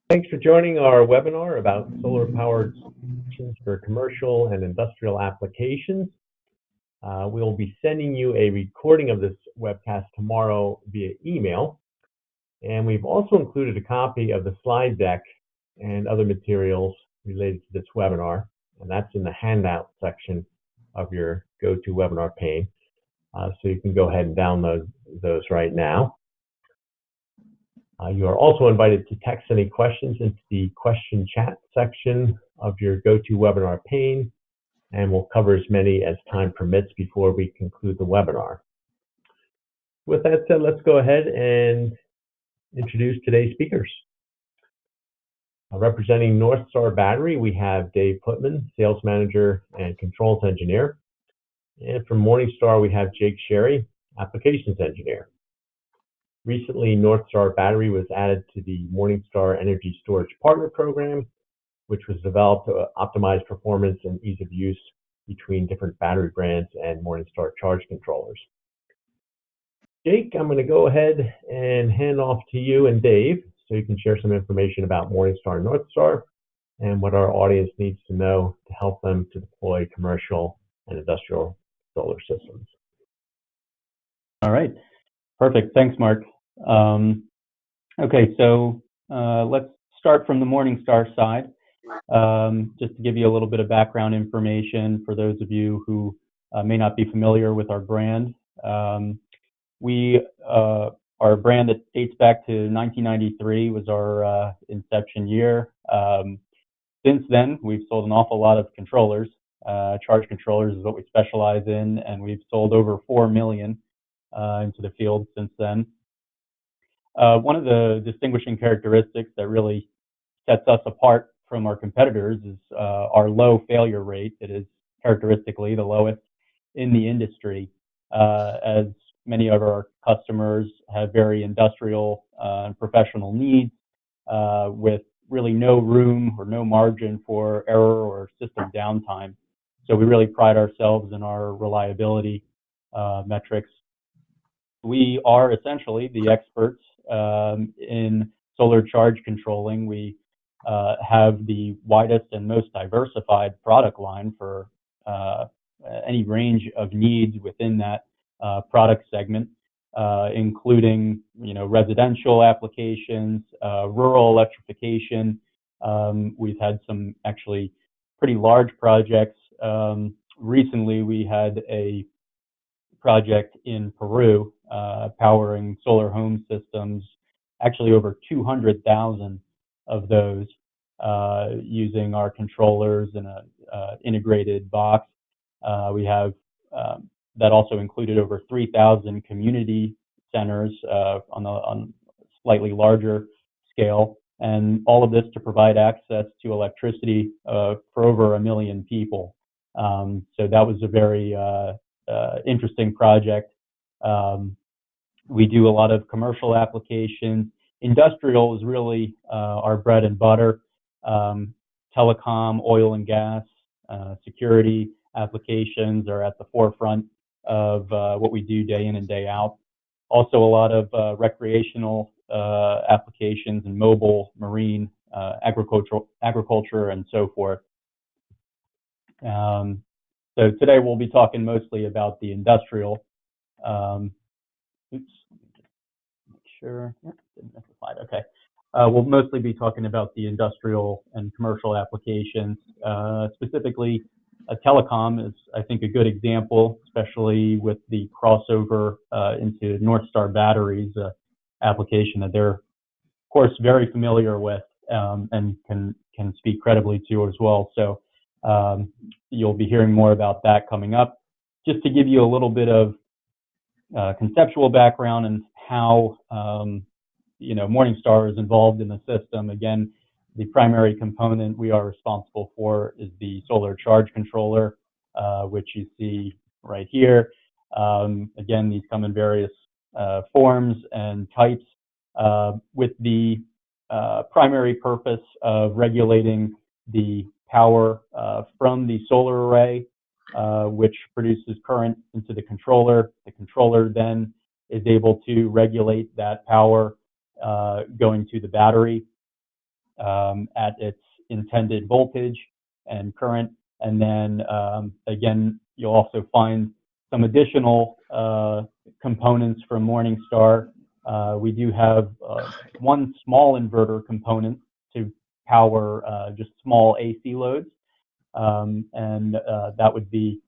Thanks for joining our webinar about solar-powered solutions for commercial and industrial applications. We'll be sending you a recording of this webcast tomorrow via email. And we've also included a copy of the slide deck and other materials related to this webinar. And that's in the handout section of your GoToWebinar pane. So you can go ahead and download those right now. You are also invited to text any questions into the question chat section of your GoToWebinar pane, and we'll cover as many as time permits before we conclude the webinar. With that said, let's go ahead and introduce today's speakers. Representing Northstar Battery, we have Dave Putman, Sales Manager and Controls Engineer. And from Morningstar, we have Jake Sherry, Applications Engineer. Recently, Northstar Battery was added to the Morningstar Energy Storage Partner Program, which was developed to optimize performance and ease of use between different battery brands and Morningstar charge controllers. Jake, I'm going to go ahead and hand off to you and Dave so you can share some information about Morningstar and Northstar and what our audience needs to know to help them to deploy commercial and industrial solar systems. All right. Perfect. Thanks, Mark. Okay, so let's start from the Morningstar side. Just to give you a little bit of background information for those of you who may not be familiar with our brand. We are a brand that dates back to 1993, was our inception year. Since then, we've sold an awful lot of controllers. Charge controllers is what we specialize in, and we've sold over 4 million into the field since then. One of the distinguishing characteristics that really sets us apart from our competitors is our low failure rate. It is characteristically the lowest in the industry, as many of our customers have very industrial and professional needs with really no room or no margin for error or system downtime. So we really pride ourselves in our reliability metrics. We are essentially the experts in solar charge controlling. We have the widest and most diversified product line for any range of needs within that product segment, including residential applications, rural electrification. We've had some actually pretty large projects. Recently, we had a project in Peru powering solar home systems, actually over 200,000 of those using our controllers in an integrated box. We have that also included over 3,000 community centers on a slightly larger scale, and all of this to provide access to electricity for over 1 million people. So that was a very interesting project. We do a lot of commercial applications. Industrial is really our bread and butter. Telecom, oil and gas, security applications are at the forefront of what we do day in and day out. Also a lot of recreational applications and mobile, marine, agriculture, and so forth. So today we'll be talking mostly about the industrial. Oops, make sure. Yeah, didn't miss the slide. Okay. We'll mostly be talking about the industrial and commercial applications. Specifically, telecom is, I think, a good example, especially with the crossover into Northstar Batteries application that they're, of course, very familiar with and can speak credibly to as well. So you'll be hearing more about that coming up. Just to give you a little bit of conceptual background and how Morningstar is involved in the system. Again, the primary component we are responsible for is the solar charge controller, which you see right here. Again, these come in various forms and types with the primary purpose of regulating the power from the solar array, which produces current into the controller. The controller then is able to regulate that power going to the battery. at its intended voltage and current. And then again, you'll also find some additional components from Morningstar. We do have one small inverter component to power just small AC loads, and that would be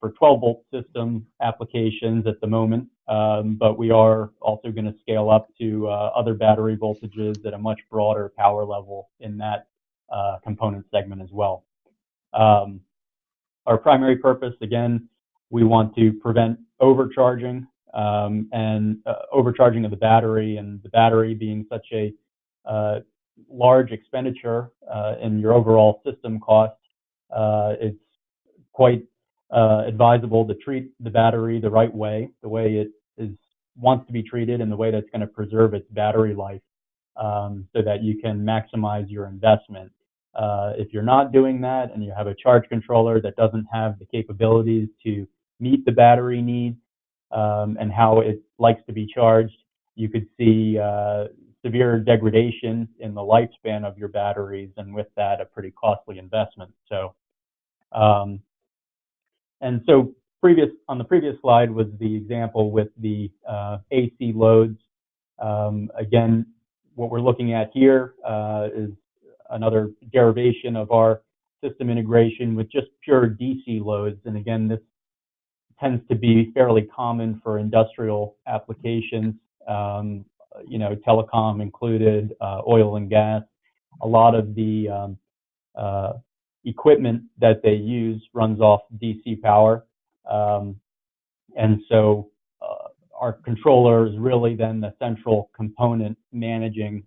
for 12-volt system applications at the moment, but we are also going to scale up to other battery voltages at a much broader power level in that component segment as well. Our primary purpose, again, we want to prevent overcharging and overcharging of the battery, and the battery being such a large expenditure in your overall system cost. It's quite advisable to treat the battery the right way, the way it wants to be treated, and the way that's going to preserve its battery life, so that you can maximize your investment. If you're not doing that and you have a charge controller that doesn't have the capabilities to meet the battery needs and how it likes to be charged, you could see severe degradation in the lifespan of your batteries, and with that, a pretty costly investment. So, and so on the previous slide was the example with the AC loads. Again, what we're looking at here is another derivation of our system integration with just pure DC loads. And again, this tends to be fairly common for industrial applications, you know, telecom included, oil and gas. A lot of the equipment that they use runs off DC power. And so our controller is really then the central component managing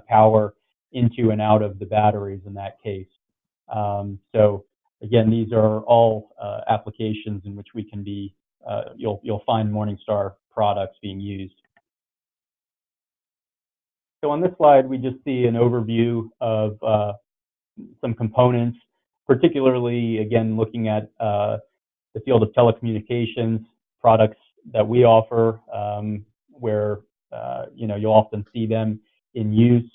power into and out of the batteries in that case. So again, these are all applications in which we can be, you'll find Morningstar products being used. So on this slide, we just see an overview of some components, particularly, again, looking at the field of telecommunications products that we offer, where you know, you'll often see them in use.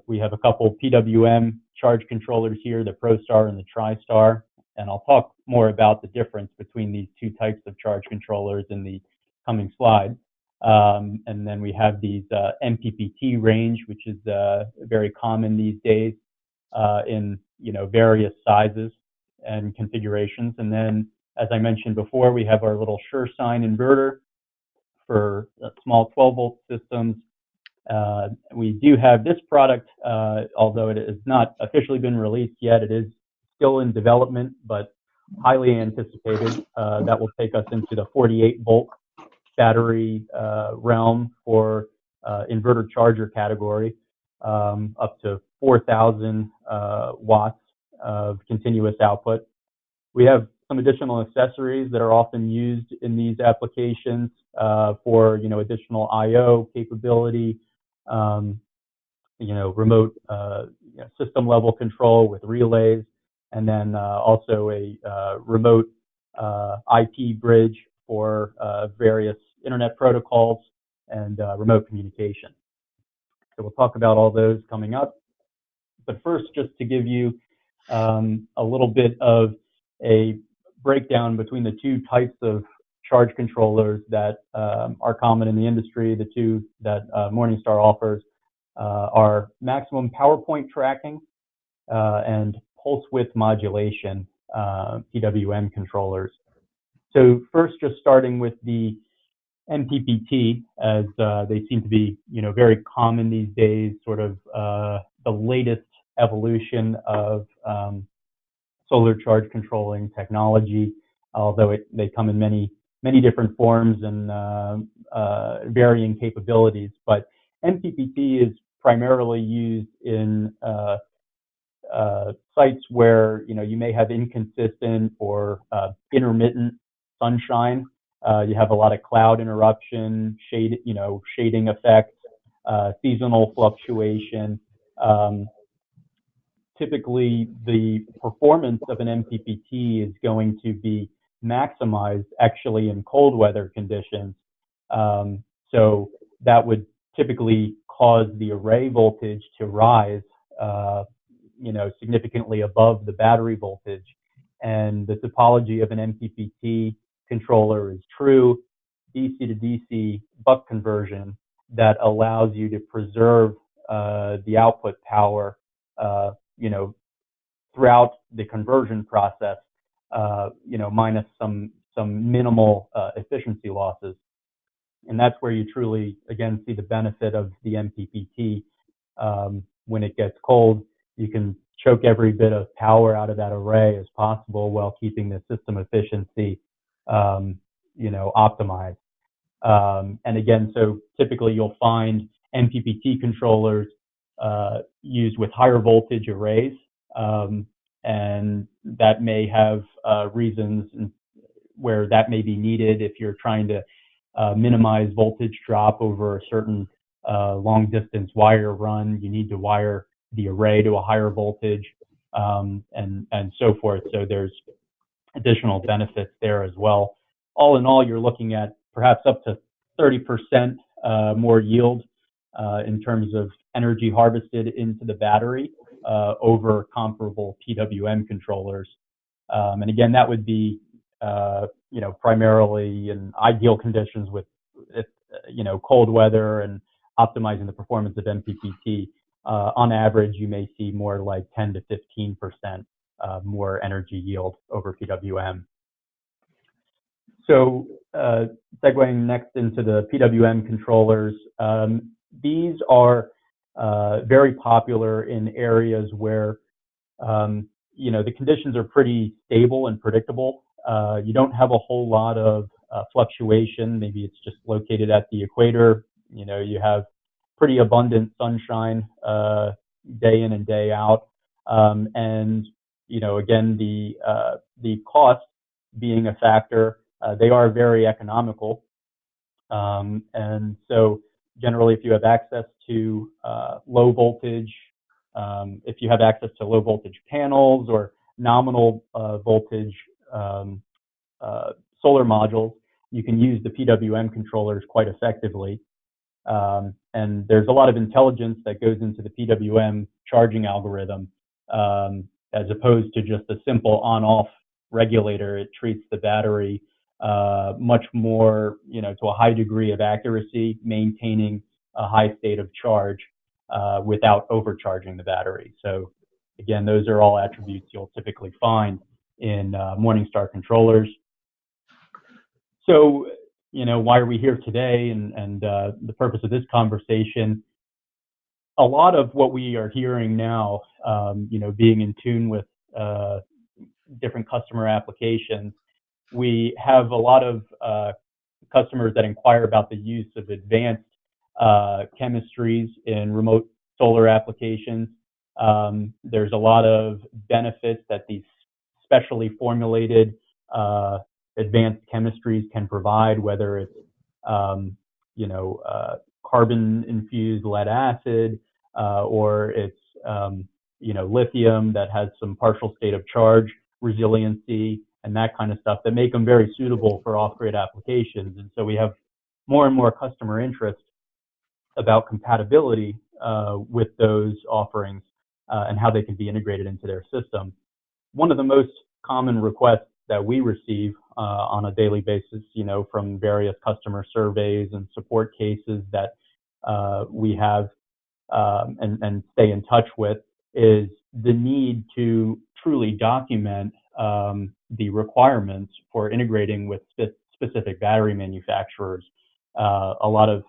We have a couple PWM charge controllers here, the ProStar and the TriStar, and I'll talk more about the difference between these two types of charge controllers in the coming slide. And then we have these MPPT range, which is very common these days in, you know, various sizes and configurations. And then, as I mentioned before, we have our little SureSign inverter for small 12-volt systems. We do have this product, although it has not officially been released yet. It is still in development, but highly anticipated. That will take us into the 48-volt battery realm for inverter charger category, up to 4,000 watts of continuous output. We have some additional accessories that are often used in these applications for, you know, additional I/O capability, you know, remote you know, system level control with relays, and then also a remote IP bridge for various internet protocols and remote communication. So we'll talk about all those coming up. But first, just to give you a little bit of a breakdown between the two types of charge controllers that are common in the industry. The two that Morningstar offers are maximum power point tracking and pulse width modulation PWM controllers. So first, just starting with the MPPT, as they seem to be, you know, very common these days, sort of the latest evolution of solar charge controlling technology, although they come in many different forms and varying capabilities. But MPPT is primarily used in sites where, you know, you may have inconsistent or intermittent sunshine. You have a lot of cloud interruption, shading effects, seasonal fluctuation. Typically, the performance of an MPPT is going to be maximized actually in cold weather conditions. So that would typically cause the array voltage to rise, significantly above the battery voltage. And the topology of an MPPT controller is true DC to DC buck conversion that allows you to preserve the output power, throughout the conversion process, minus some minimal efficiency losses. And that's where you truly, again, see the benefit of the MPPT. When it gets cold, you can choke every bit of power out of that array as possible while keeping the system efficiency, optimized. And again, so typically you'll find MPPT controllers used with higher voltage arrays, and that may have reasons where that may be needed if you're trying to minimize voltage drop over a certain long distance wire run. You need to wire the array to a higher voltage, and so forth. So there's additional benefits there as well. All in all, you're looking at perhaps up to 30% more yield in terms of energy harvested into the battery over comparable PWM controllers. And again, that would be primarily in ideal conditions with cold weather and optimizing the performance of MPPT. On average, you may see more like 10 to 15% more energy yield over PWM. So segueing next into the PWM controllers, these are very popular in areas where the conditions are pretty stable and predictable. You don't have a whole lot of fluctuation. Maybe it's just located at the equator. You have pretty abundant sunshine day in and day out. And again, the cost being a factor, they are very economical. And so generally, if you have access to low voltage, if you have access to low voltage panels or nominal voltage solar modules, you can use the PWM controllers quite effectively. And there's a lot of intelligence that goes into the PWM charging algorithm, as opposed to just a simple on-off regulator. It treats the battery much more, to a high degree of accuracy, maintaining a high state of charge without overcharging the battery. So again, those are all attributes you'll typically find in Morningstar controllers. So, why are we here today, and the purpose of this conversation? A lot of what we are hearing now, being in tune with different customer applications, we have a lot of customers that inquire about the use of advanced chemistries in remote solar applications. There's a lot of benefits that these specially formulated advanced chemistries can provide, whether it's carbon-infused lead acid, or it's lithium that has some partial state of charge resiliency and that kind of stuff that make them very suitable for off-grid applications. And so we have more and more customer interest about compatibility with those offerings and how they can be integrated into their system. One of the most common requests that we receive on a daily basis, from various customer surveys and support cases that we have and stay in touch with, is the need to truly document the requirements for integrating with specific battery manufacturers. A lot of,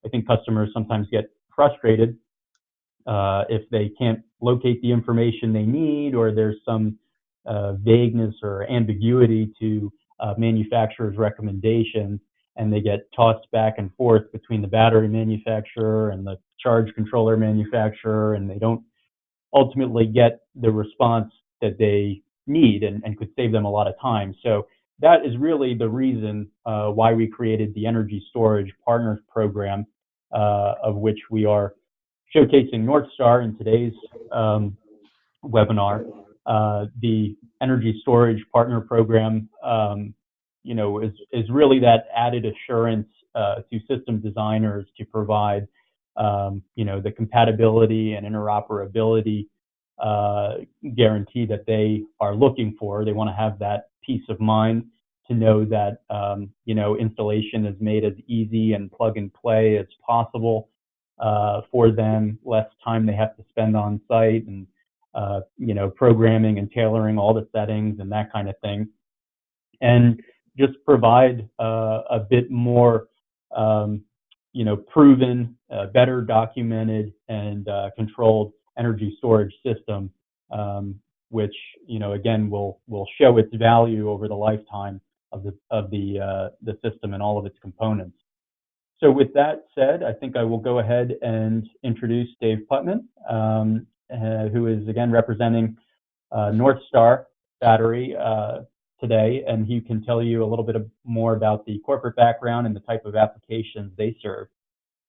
I think, customers sometimes get frustrated if they can't locate the information they need, or there's some vagueness or ambiguity to manufacturers' recommendations, and they get tossed back and forth between the battery manufacturer and the charge controller manufacturer, and they don't ultimately get the response that they need and could save them a lot of time. So that is really the reason why we created the Energy Storage Partners Program, of which we are showcasing Northstar in today's webinar. The Energy Storage Partner Program, is really that added assurance to system designers to provide the compatibility and interoperability guarantee that they are looking for. They want to have that peace of mind to know that installation is made as easy and plug and play as possible for them, less time they have to spend on site, and programming and tailoring all the settings and that kind of thing, and just provide a bit more proven, better documented and controlled energy storage system, which again will show its value over the lifetime of the system and all of its components. So with that said, I think I will go ahead and introduce Dave Putman, who is again representing Northstar Battery today, and he can tell you a little bit more about the corporate background and the type of applications they serve.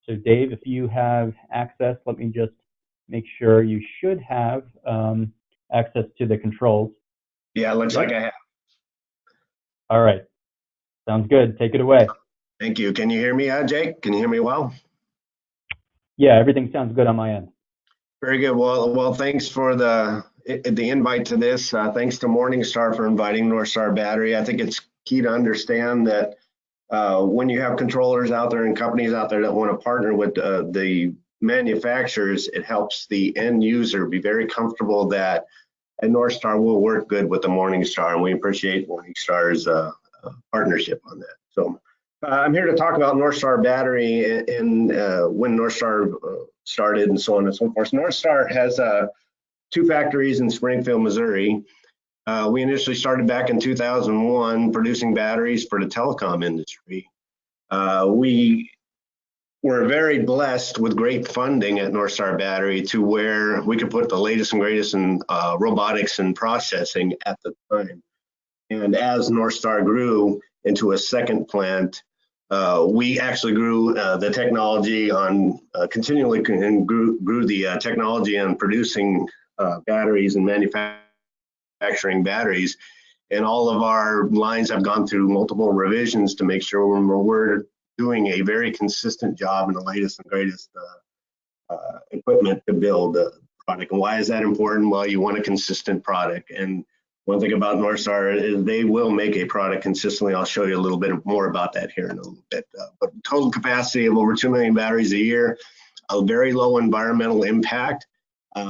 So Dave, if you have access, let me just make sure you should have access to the controls. Yeah, it looks like I have. All right. Sounds good. Take it away. Thank you. Can you hear me, Jake? Can you hear me well? Yeah, everything sounds good on my end. Very good. Well, thanks for the invite to this. Thanks to Morningstar for inviting Northstar Battery. I think it's key to understand that when you have controllers out there and companies out there that want to partner with the manufacturers, it helps the end user be very comfortable that a Northstar will work good with the Morningstar, and we appreciate Morningstar's partnership on that. So I'm here to talk about Northstar Battery and when Northstar started and so on and so forth. Northstar has 2 factories in Springfield, Missouri. We initially started back in 2001 producing batteries for the telecom industry. We were very blessed with great funding at Northstar Battery to where we could put the latest and greatest in robotics and processing at the time. And as Northstar grew into a second plant, we actually grew the technology on continually and grew the technology on producing batteries and manufacturing batteries. And all of our lines have gone through multiple revisions to make sure we're doing a very consistent job in the latest and greatest equipment to build a product. And why is that important? Well, you want a consistent product. And one thing about Northstar is they will make a product consistently. I'll show you a little bit more about that here in a little bit. But total capacity of over 2 million batteries a year, a very low environmental impact.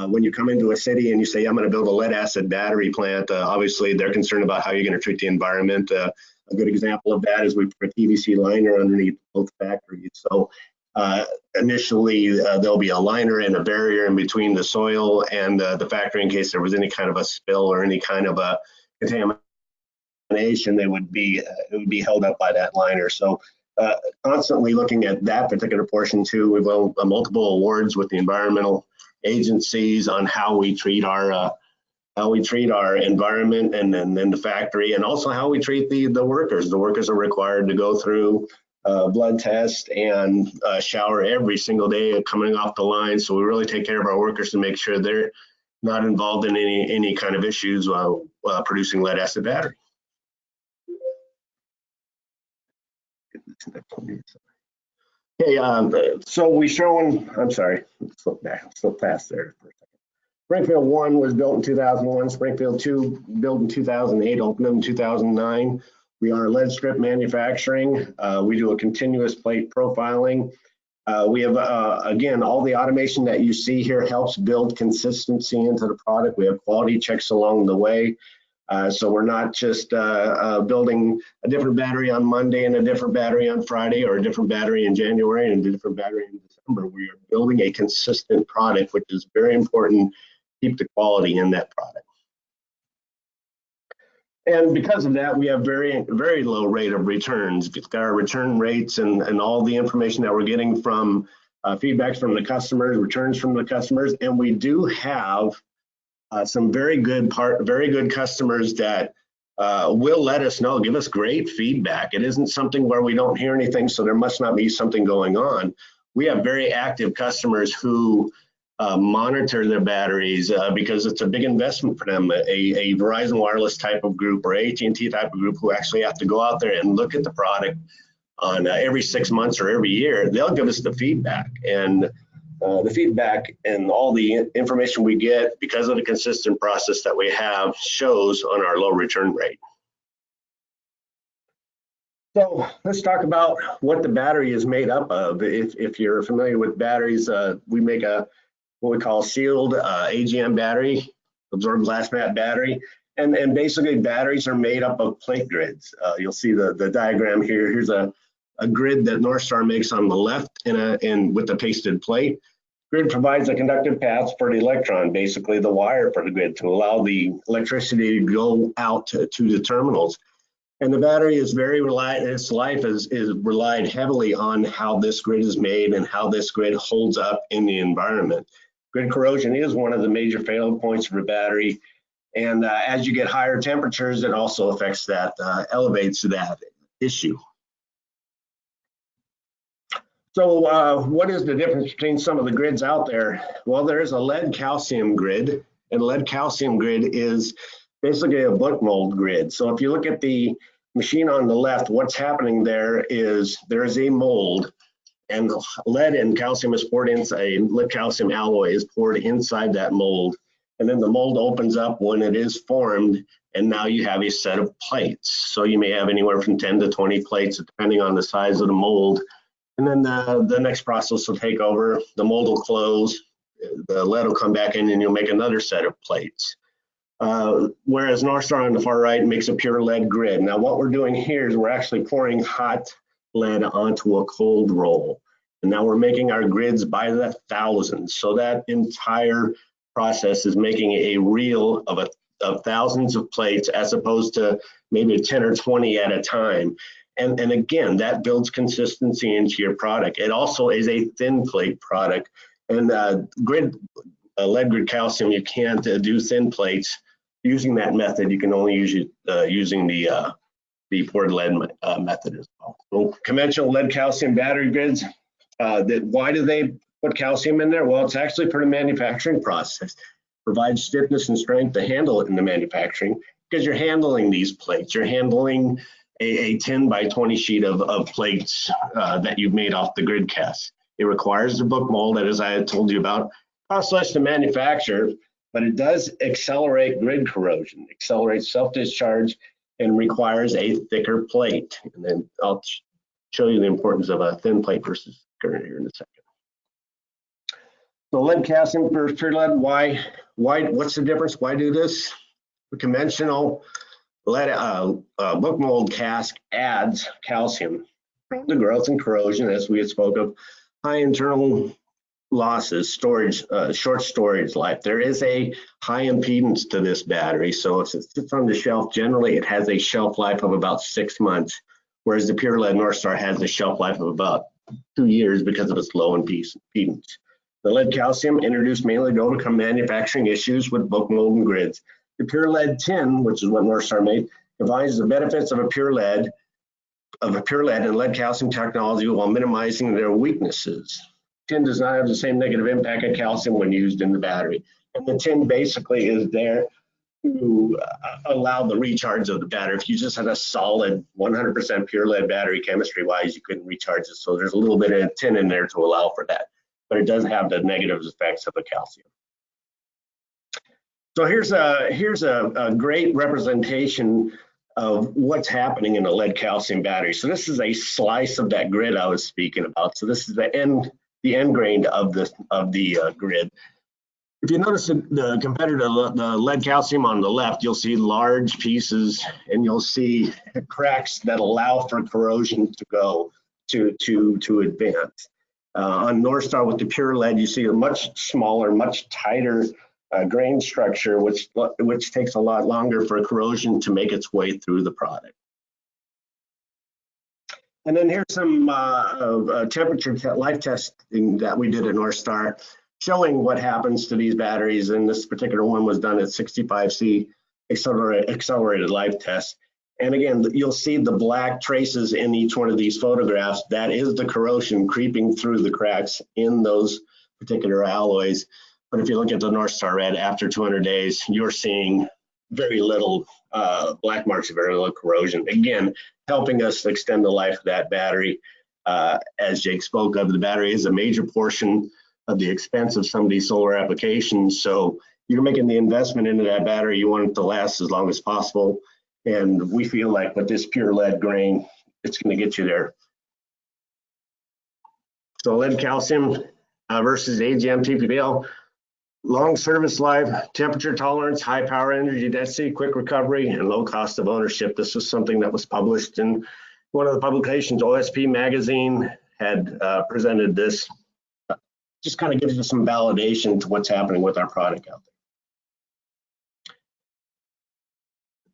When you come into a city and you say, I'm going to build a lead acid battery plant, obviously they're concerned about how you're going to treat the environment. A good example of that is we put a PVC liner underneath both factories. So initially there'll be a liner and a barrier in between the soil and the factory in case there was any kind of a spill or any kind of a contamination. It would be held up by that liner. So constantly looking at that particular portion too. We've won multiple awards with the environmental agencies on how we treat our environment and then the factory, and also how we treat the workers. The workers are required to go through blood test and shower every single day coming off the line. So we really take care of our workers to make sure they're not involved in any kind of issues while producing lead acid battery. Okay, so we showing, I'm sorry, slip past there for a second. Springfield 1 was built in 2001, Springfield 2 built in 2008, opened in 2009. We are lead strip manufacturing. We do a continuous plate profiling. We have, again, all the automation that you see here helps build consistency into the product. We have quality checks along the way. So we're not just building a different battery on Monday and a different battery on Friday, or a different battery in January and a different battery in December. We are building a consistent product, which is very important to keep the quality in that product. And because of that, we have very low rate of returns. We've got our return rates and all the information that we're getting from feedbacks from the customers, returns from the customers, and we do have some very good customers that will let us know, give us great feedback. It isn't something where we don't hear anything, so there must not be something going on. We have very active customers who monitor their batteries because it's a big investment for them. A Verizon Wireless type of group or AT&T type of group who actually have to go out there and look at the product on every 6 months or every year. They'll give us the feedback, and the feedback and all the information we get because of the consistent process that we have shows on our low return rate. So let's talk about what the battery is made up of. If you're familiar with batteries, we make what we call sealed AGM battery, absorbed glass mat battery. And basically batteries are made up of plate grids. You'll see the diagram here. Here's a grid that NorthStar makes on the left and with a pasted plate. Grid provides a conductive path for the electron, basically the wire for the grid, to allow the electricity to go out to the terminals. And the battery is very reliant, its life is relied heavily on how this grid is made and how this grid holds up in the environment. Grid corrosion is one of the major failure points for a battery. And as you get higher temperatures, it also affects that, elevates that issue. So what is the difference between some of the grids out there? Well, there is a lead calcium grid, and lead calcium grid is basically a book mold grid. So if you look at the machine on the left, what's happening there is a mold, and lead and calcium is poured inside, a lead calcium alloy is poured inside that mold. And then the mold opens up when it is formed, and now you have a set of plates. So you may have anywhere from 10 to 20 plates, depending on the size of the mold. And then the next process will take over, the mold will close, the lead will come back in, and you'll make another set of plates. Whereas NorthStar on the far right makes a pure lead grid. Now what we're doing here is we're actually pouring hot lead onto a cold roll. And now we're making our grids by the thousands. So that entire process is making a reel of thousands of plates as opposed to maybe 10 or 20 at a time. And again, that builds consistency into your product. It also is a thin plate product. And lead grid calcium, you can't do thin plates using that method. You can only use it using the poured lead method as well. So conventional lead calcium battery grids, why do they put calcium in there? Well, it's actually for the manufacturing process. Provides stiffness and strength to handle it in the manufacturing, because you're handling these plates. You're handling a 10 by 20 sheet of plates that you've made off the grid cast. It requires the book mold that, as I had told you about, costs less to manufacture, but it does accelerate grid corrosion, accelerates self-discharge, and requires a thicker plate. And then I'll show you the importance of a thin plate versus thicker here in a second. So lead calcium versus pure lead, why, what's the difference? Why do this? The conventional lead book mold cask adds calcium, prone to growth and corrosion, as we had spoke of, high internal losses, storage, short storage life. There is a high impedance to this battery, so if it sits on the shelf, generally it has a shelf life of about 6 months, whereas the pure lead NorthStar has a shelf life of about 2 years because of its low impedance. The lead calcium introduced mainly to overcome manufacturing issues with book mold and grids. The pure lead tin, which is what NorthStar made, combines the benefits of a pure lead and lead calcium technology while minimizing their weaknesses. Tin does not have the same negative impact of calcium when used in the battery. And the tin basically is there to allow the recharge of the battery. If you just had a solid 100% pure lead battery, chemistry-wise, you couldn't recharge it. So there's a little bit of tin in there to allow for that. But it does have the negative effects of the calcium. So here's a great representation of what's happening in a lead calcium battery. So this is a slice of that grid I was speaking about. So this is the end grain of the grid. If you notice the competitor, the lead calcium on the left, you'll see large pieces and you'll see cracks that allow for corrosion to go to advance. On NorthStar with the pure lead, you see a much smaller, much tighter grain structure, which takes a lot longer for corrosion to make its way through the product. And then here's some temperature life testing that we did at NorthStar, showing what happens to these batteries. And this particular one was done at 65C accelerated life test. And again, you'll see the black traces in each one of these photographs. That is the corrosion creeping through the cracks in those particular alloys. But if you look at the NorthStar Red, after 200 days, you're seeing very little black marks, very little corrosion. Again, helping us extend the life of that battery. As Jake spoke of, the battery is a major portion the expense of some of these solar applications. So you're making the investment into that battery, you want it to last as long as possible. And we feel like with this pure lead grain, it's going to get you there. So lead calcium versus AGM TPPL, long service life, temperature tolerance, high power energy density, quick recovery, and low cost of ownership. This was something that was published in one of the publications. OSP magazine had presented this. Just kind of gives you some validation to what's happening with our product out there.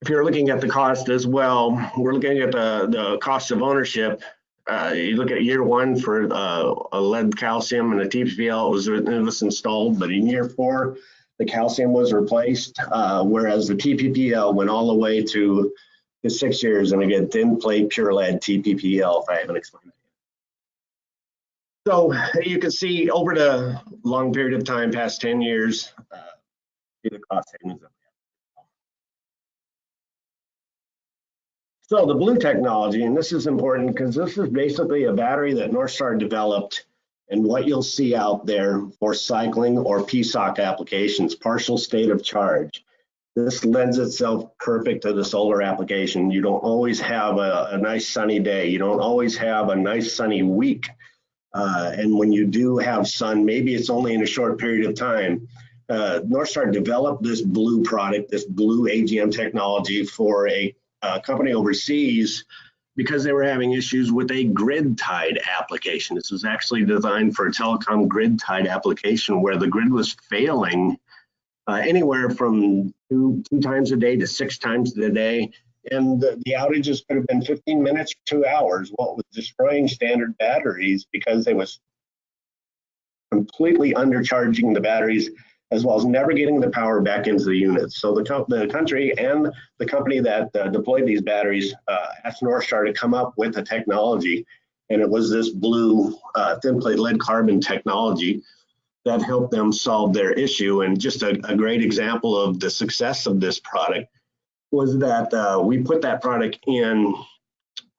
If you're looking at the cost as well, we're looking at the cost of ownership. You look at year one for a lead calcium and a TPPL, it was installed, but in year 4, the calcium was replaced, whereas the TPPL went all the way to the 6 years, and again, thin plate pure lead TPPL, if I haven't explained it. So you can see over the long period of time, past 10 years, the cost savings. So the blue technology, and this is important because this is basically a battery that NorthStar developed, and what you'll see out there for cycling or PSOC applications, partial state of charge. This lends itself perfect to the solar application. You don't always have a nice sunny day. You don't always have a nice sunny week. And when you do have sun, maybe it's only in a short period of time. NorthStar developed this blue product, this blue AGM technology for a company overseas because they were having issues with a grid-tied application. This was actually designed for a telecom grid-tied application where the grid was failing anywhere from two times a day to 6 times a day. And the outages could have been 15 minutes or 2 hours. Well, it was destroying standard batteries because they was completely undercharging the batteries, as well as never getting the power back into the units. So the country and the company that deployed these batteries asked NorthStar to come up with a technology, and it was this blue thin plate lead carbon technology that helped them solve their issue. And just a great example of the success of this product was that we put that product in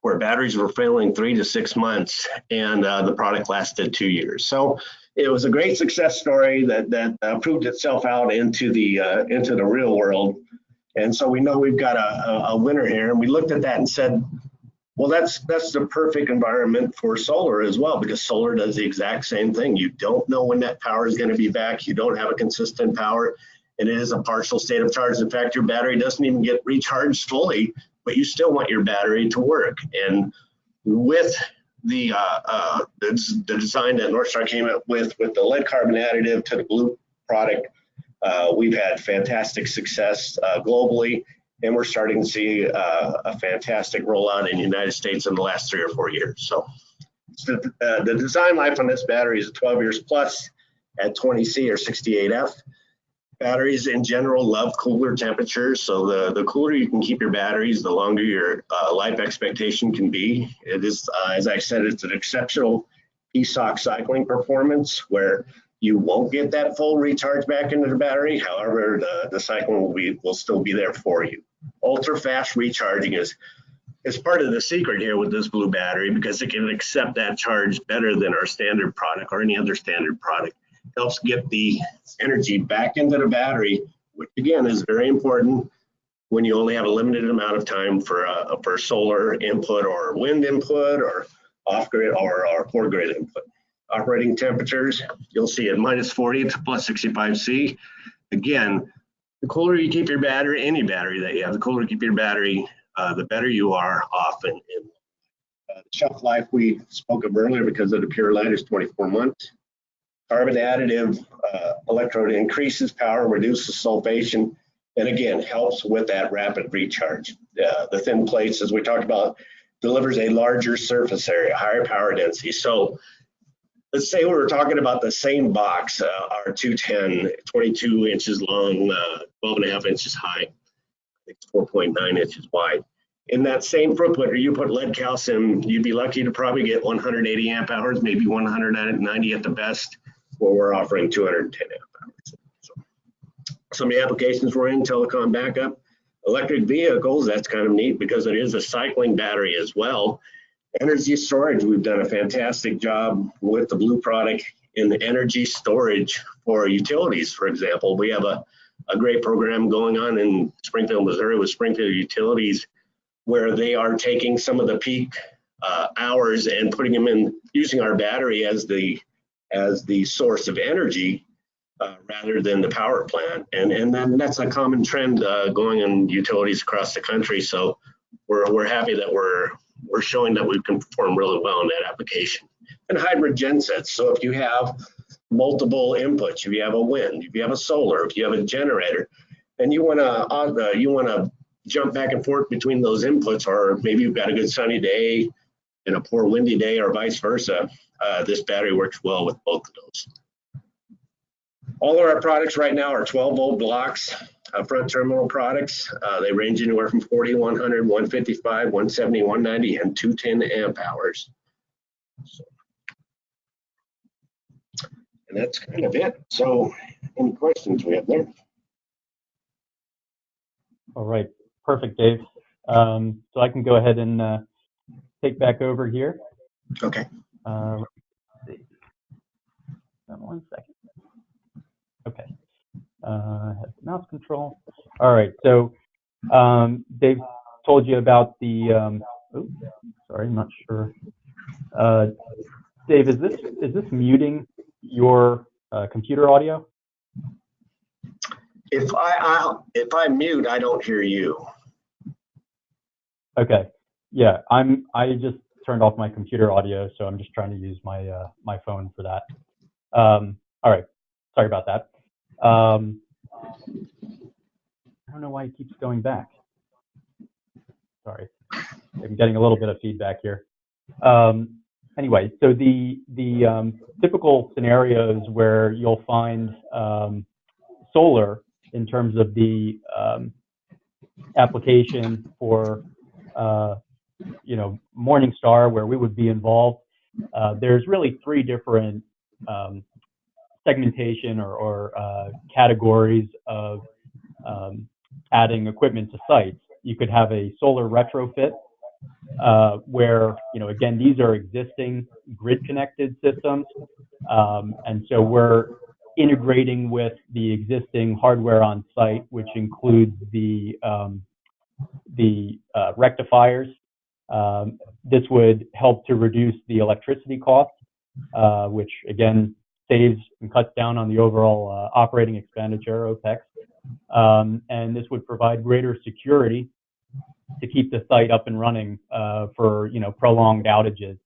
where batteries were failing 3 to 6 months, and the product lasted 2 years. So it was a great success story that proved itself out into the real world. And so we know we've got a winner here. And we looked at that and said, well, that's the perfect environment for solar as well, because solar does the exact same thing. You don't know when that power is going to be back. You don't have a consistent power, and it is a partial state of charge. In fact, your battery doesn't even get recharged fully, but you still want your battery to work. And with the design that NorthStar came up with the lead carbon additive to the blue product, we've had fantastic success globally, and we're starting to see a fantastic rollout in the United States in the last 3 or 4 years. So the design life on this battery is 12 years plus at 20C or 68F. Batteries in general love cooler temperatures, so the cooler you can keep your batteries, the longer your life expectation can be. It is, as I said, it's an exceptional PSOC cycling performance where you won't get that full recharge back into the battery. However, the cycling will still be there for you. Ultra fast recharging is part of the secret here with this blue battery, because it can accept that charge better than our standard product or any other standard product. Helps get the energy back into the battery, which again is very important when you only have a limited amount of time for solar input or wind input or off-grid or for-grid input. Operating temperatures, you'll see at -40 to +65C. Again, the cooler you keep your battery, any battery that you have, the cooler you keep your battery, the better you are off. And the shelf life we spoke of earlier, because of the pure lead, is 24 months. Carbon additive electrode increases power, reduces sulfation, and again, helps with that rapid recharge. The thin plates, as we talked about, delivers a larger surface area, higher power density. So let's say we were talking about the same box, our 210, 22 inches long, 12.5 inches high, I think it's 4.9 inches wide. In that same footprint, you put lead calcium, you'd be lucky to probably get 180 amp hours, maybe 190 at the best, where we're offering 210 amp hours. So some of the applications we're in, telecom backup, electric vehicles, that's kind of neat because it is a cycling battery as well. Energy storage, we've done a fantastic job with the blue product in the energy storage for utilities. For example, we have a great program going on in Springfield, Missouri with Springfield Utilities, where they are taking some of the peak hours and putting them in, using our battery as the source of energy rather than the power plant. And then that's a common trend going in utilities across the country. So we're happy that we're showing that we can perform really well in that application. And hybrid gensets. So if you have multiple inputs, if you have a wind, if you have a solar, if you have a generator, and you want to jump back and forth between those inputs, or maybe you've got a good sunny day and a poor windy day, or vice versa, this battery works well with both of those. All of our products right now are 12-volt blocks, front terminal products. They range anywhere from 40, 100, 155, 170, 190, and 210 amp hours. So, and that's kind of it. So any questions we have there? All right, perfect, Dave. So I can go ahead and take back over here. Okay. Let's see. 1 second. Okay. Have the mouse control. All right. So Dave told you about the. Sorry, I'm not sure. Dave, is this muting your computer audio? If I mute, I don't hear you. Okay. Yeah, I just turned off my computer audio, so I'm just trying to use my my phone for that. All right. Sorry about that. I don't know why it keeps going back. Sorry. I'm getting a little bit of feedback here. Anyway, so the typical scenarios where you'll find solar in terms of the application for Morningstar, where we would be involved, there's really 3 different segmentation or categories of adding equipment to sites. You could have a solar retrofit, where, again, these are existing grid connected systems. And so we're integrating with the existing hardware on site, which includes the rectifiers. This would help to reduce the electricity cost, which again saves and cuts down on the overall operating expenditure, OPEX. And this would provide greater security to keep the site up and running for prolonged outages.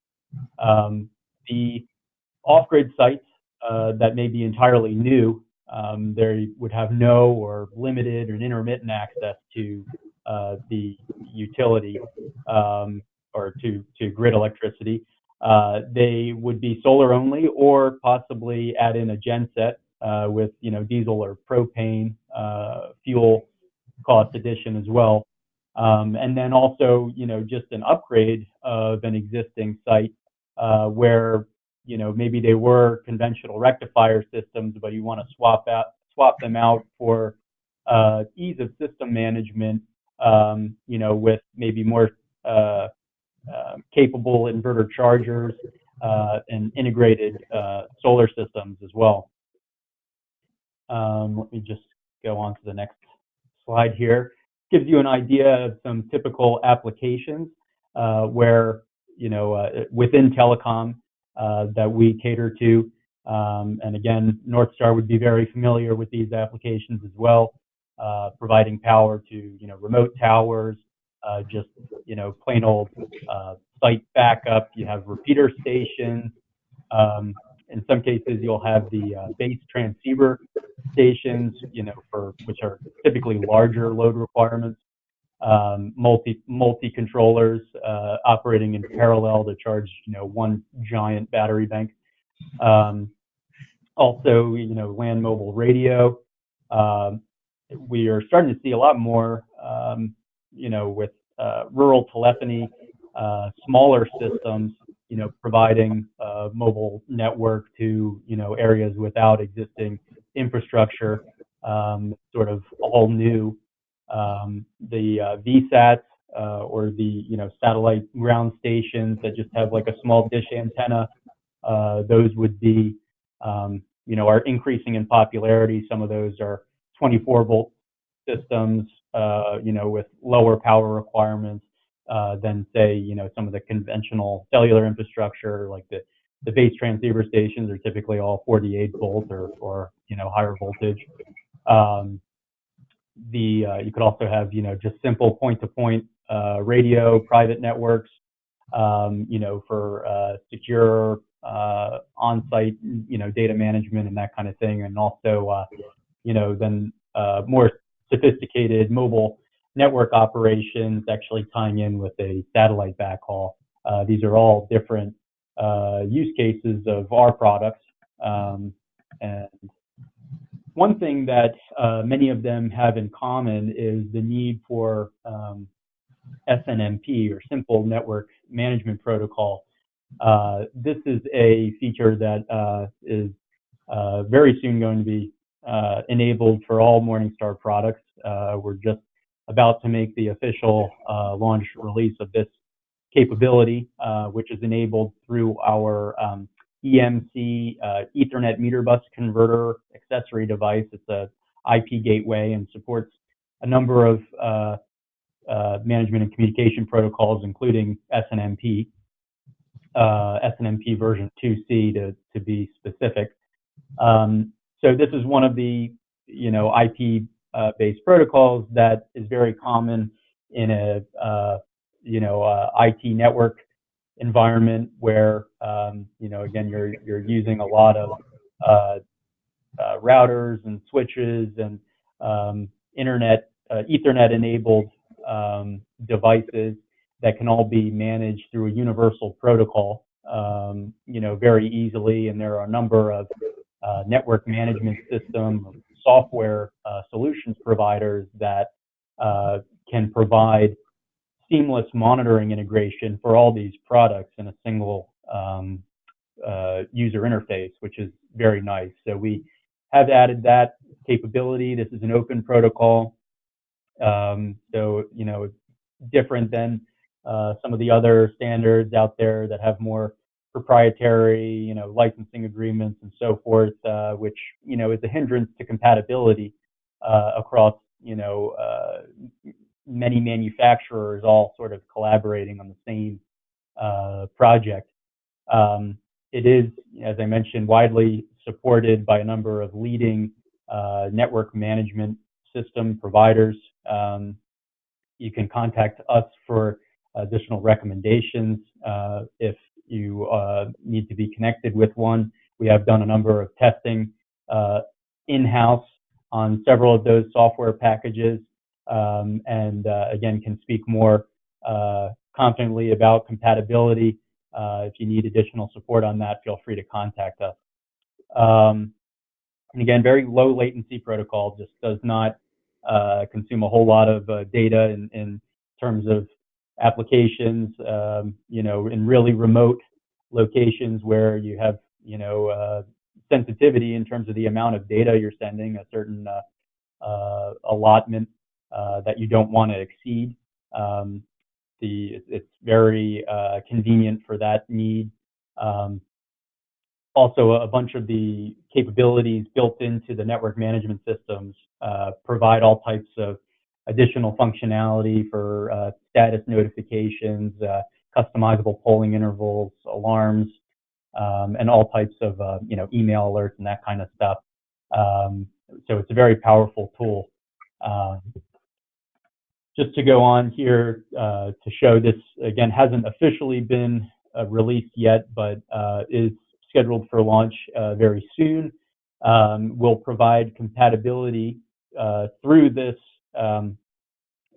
The off-grid sites that may be entirely new, they would have no or limited or intermittent access to the utility or to grid electricity. They would be solar only, or possibly add in a genset with diesel or propane fuel cost addition as well. And then also just an upgrade of an existing site where maybe they were conventional rectifier systems, but you want to swap them out for ease of system management, with maybe more capable inverter chargers and integrated solar systems as well. Let me just go on to the next slide here. Gives you an idea of some typical applications where, within telecom that we cater to. And again, NorthStar would be very familiar with these applications as well, providing power to, remote towers, just, plain old site backup. You have repeater stations. In some cases, you'll have the base transceiver stations, which are typically larger load requirements. Multi controllers operating in parallel to charge, one giant battery bank. Also, land mobile radio. We are starting to see a lot more, with rural telephony, smaller systems, providing mobile network to, areas without existing infrastructure, sort of all new. The VSATs or the satellite ground stations that just have like a small dish antenna, those would be are increasing in popularity. Some of those are 24-volt systems, with lower power requirements than, say, some of the conventional cellular infrastructure, like the base transceiver stations are typically all 48 volt or higher voltage. You could also have, just simple point-to-point radio, private networks, for secure on-site, data management and that kind of thing, and also, then more sophisticated mobile network operations actually tying in with a satellite backhaul. These are all different use cases of our products. And one thing that many of them have in common is the need for SNMP, or Simple Network Management Protocol. This is a feature that is very soon going to be enabled for all Morningstar products. We're just about to make the official launch release of this capability, which is enabled through our EMC Ethernet meter bus converter accessory device. It's a IP gateway and supports a number of management and communication protocols, including SNMP, SNMP version 2C to be specific. So this is one of the IP based protocols that is very common in a IT network environment where again you're using a lot of routers and switches and Ethernet enabled devices that can all be managed through a universal protocol very easily. And there are a number of network management system software solutions providers that can provide seamless monitoring integration for all these products in a single user interface, which is very nice. So we have added that capability. This is an open protocol. So, different than some of the other standards out there that have more proprietary, licensing agreements and so forth, which, is a hindrance to compatibility across, many manufacturers all sort of collaborating on the same project. It is, as I mentioned, widely supported by a number of leading network management system providers. You can contact us for additional recommendations if you need to be connected with one. We have done a number of testing in-house on several of those software packages, and again, can speak more confidently about compatibility. If you need additional support on that, feel free to contact us. And again, very low latency protocol, just does not consume a whole lot of data in terms of applications, in really remote locations where you have, sensitivity in terms of the amount of data you're sending, a certain allotment that you don't want to exceed. It's very convenient for that need. Also, a bunch of the capabilities built into the network management systems provide all types of additional functionality for status notifications, customizable polling intervals, alarms, and all types of email alerts and that kind of stuff. So it's a very powerful tool. Just to go on here to show this, again, hasn't officially been released yet, but is scheduled for launch very soon. We'll provide compatibility through this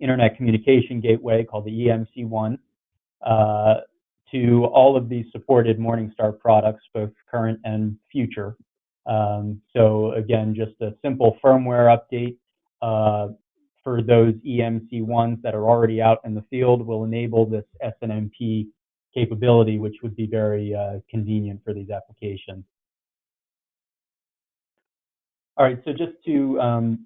internet communication gateway called the EMC1 to all of these supported Morningstar products, both current and future. So again, just a simple firmware update for those EMC1s that are already out in the field will enable this SNMP capability, which would be very convenient for these applications. All right, so just to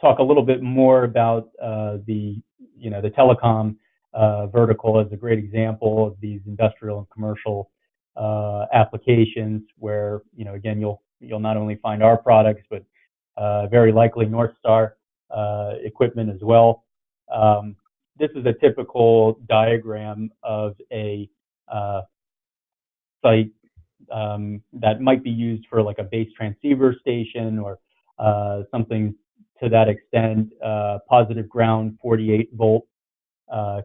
talk a little bit more about the Telecom Vertical as a great example of these industrial and commercial applications where, again, you'll not only find our products, but very likely NorthStar equipment as well. This is a typical diagram of a site that might be used for like a base transceiver station or something to that extent. Positive ground 48-volt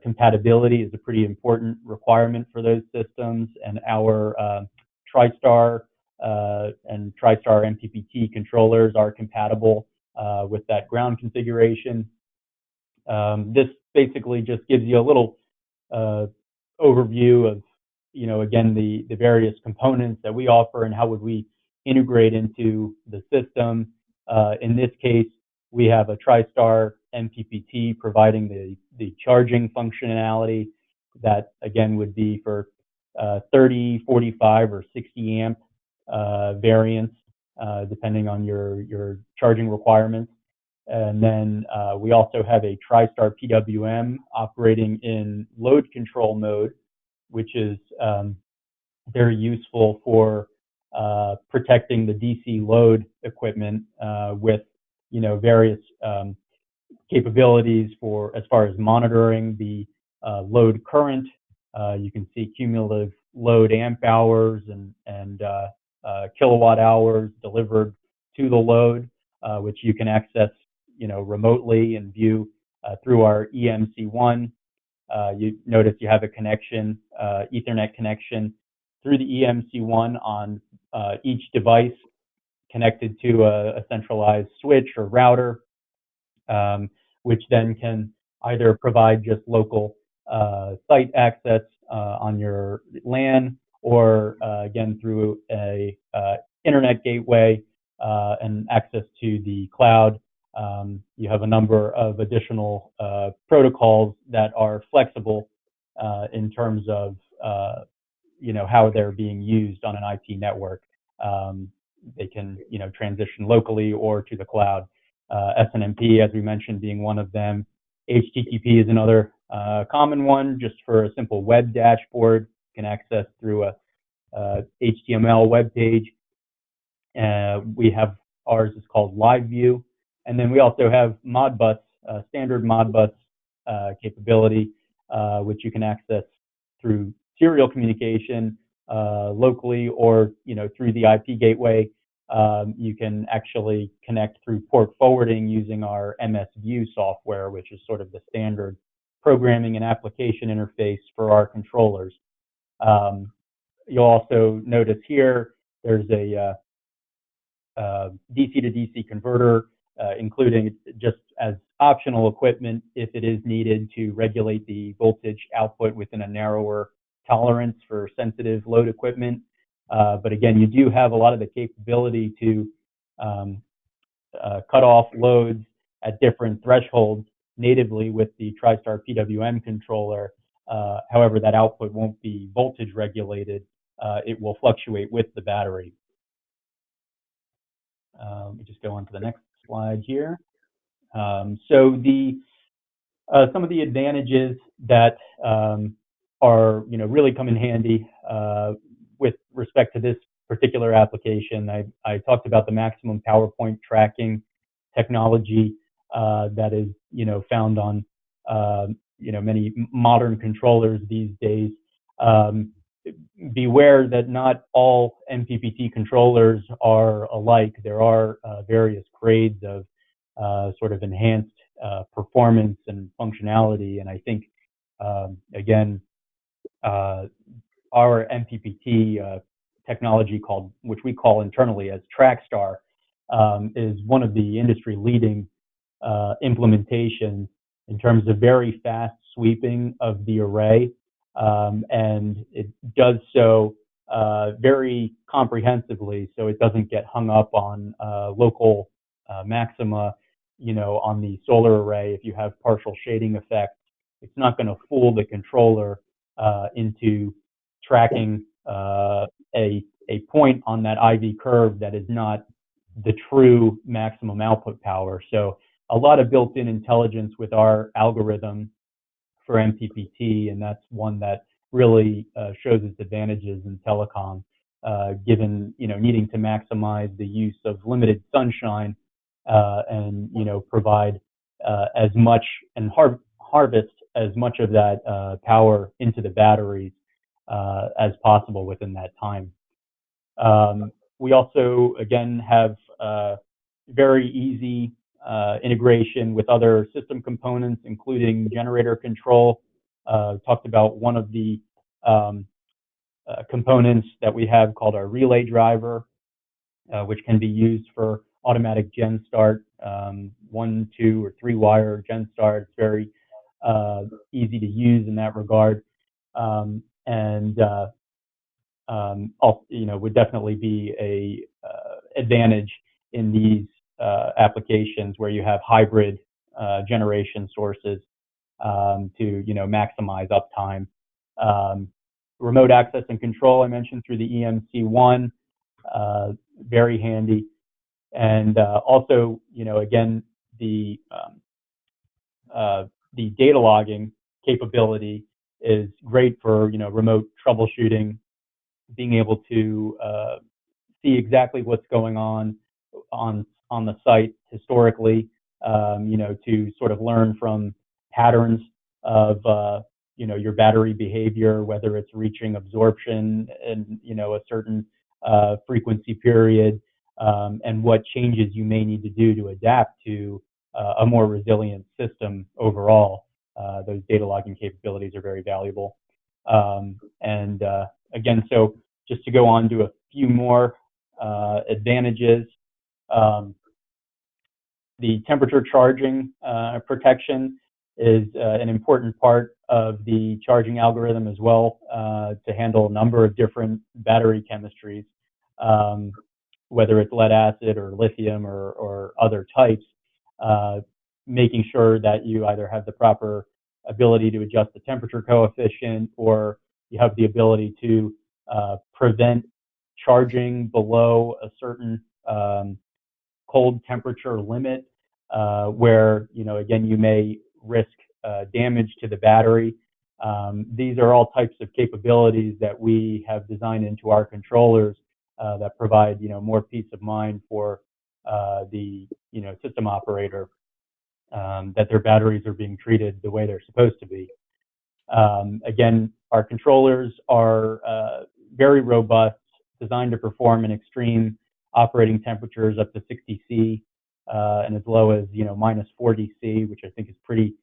compatibility is a pretty important requirement for those systems, and our TriStar and TriStar MPPT controllers are compatible with that ground configuration. This basically just gives you a little overview of, again, the various components that we offer and how would we integrate into the system. In this case, we have a TriStar MPPT providing the charging functionality that, again, would be for 30, 45, or 60 amp variants, depending on your charging requirements. And then we also have a TriStar PWM operating in load control mode, which is very useful for protecting the DC load equipment with various capabilities for as far as monitoring the load current. You can see cumulative load amp hours and kilowatt hours delivered to the load, which you can access remotely and view through our EMC1. You notice you have a connection, Ethernet connection through the EMC1 on each device connected to a centralized switch or router, which then can either provide just local site access on your LAN or again through a internet gateway and access to the cloud. You have a number of additional protocols that are flexible in terms of how they're being used on an IP network. They can transition locally or to the cloud. SNMP, as we mentioned, being one of them. HTTP is another common one, just for a simple web dashboard. You can access through a HTML web page. We have ours is called Live View. And then we also have Modbus, standard Modbus capability, which you can access through serial communication locally or through the IP gateway. You can actually connect through port forwarding using our MS View software, which is sort of the standard programming and application interface for our controllers. You'll also notice here there's a DC to DC converter, including just as optional equipment if it is needed to regulate the voltage output within a narrower tolerance for sensitive load equipment. But again, you do have a lot of the capability to cut off loads at different thresholds natively with the TriStar PWM controller. However, that output won't be voltage regulated. It will fluctuate with the battery. Let me just go on to the next slide here. So some of the advantages that are really come in handy with respect to this particular application. I talked about the maximum power point tracking technology that is found on many modern controllers these days. Beware that not all MPPT controllers are alike. There are various grades of sort of enhanced performance and functionality, and I think again our MPPT technology, which we call internally as TrackStar, is one of the industry-leading implementations in terms of very fast sweeping of the array, and it does so very comprehensively, so it doesn't get hung up on local maxima, on the solar array. If you have partial shading effects, it's not going to fool the controller into tracking a point on that IV curve that is not the true maximum output power. So a lot of built-in intelligence with our algorithm for MPPT, and that's one that really shows its advantages in telecom, given needing to maximize the use of limited sunshine and provide as much and harvest as much of that power into the batteries as possible within that time. We also, again, have very easy integration with other system components, including generator control. Talked about one of the components that we have called our relay driver, which can be used for automatic gen start, 1, 2, or 3 wire gen start. It's very easy to use in that regard, and also, would definitely be a advantage in these applications where you have hybrid generation sources to maximize uptime. Remote access and control I mentioned through the EMC1, very handy, and also again the data logging capability is great for remote troubleshooting, being able to see exactly what's going on the site historically, to sort of learn from patterns of your battery behavior, whether it's reaching absorption in a certain frequency period, and what changes you may need to do to adapt to a more resilient system overall. Those data logging capabilities are very valuable. And again, so just to go on to a few more advantages, the temperature charging protection is an important part of the charging algorithm as well, to handle a number of different battery chemistries, whether it's lead acid or lithium or other types, making sure that you either have the proper ability to adjust the temperature coefficient, or you have the ability to prevent charging below a certain cold temperature limit, where again you may risk damage to the battery. These are all types of capabilities that we have designed into our controllers that provide more peace of mind for the system operator, that their batteries are being treated the way they're supposed to be. Again, our controllers are very robust, designed to perform in extreme operating temperatures up to 60 C and as low as minus 40 C, which I think is pretty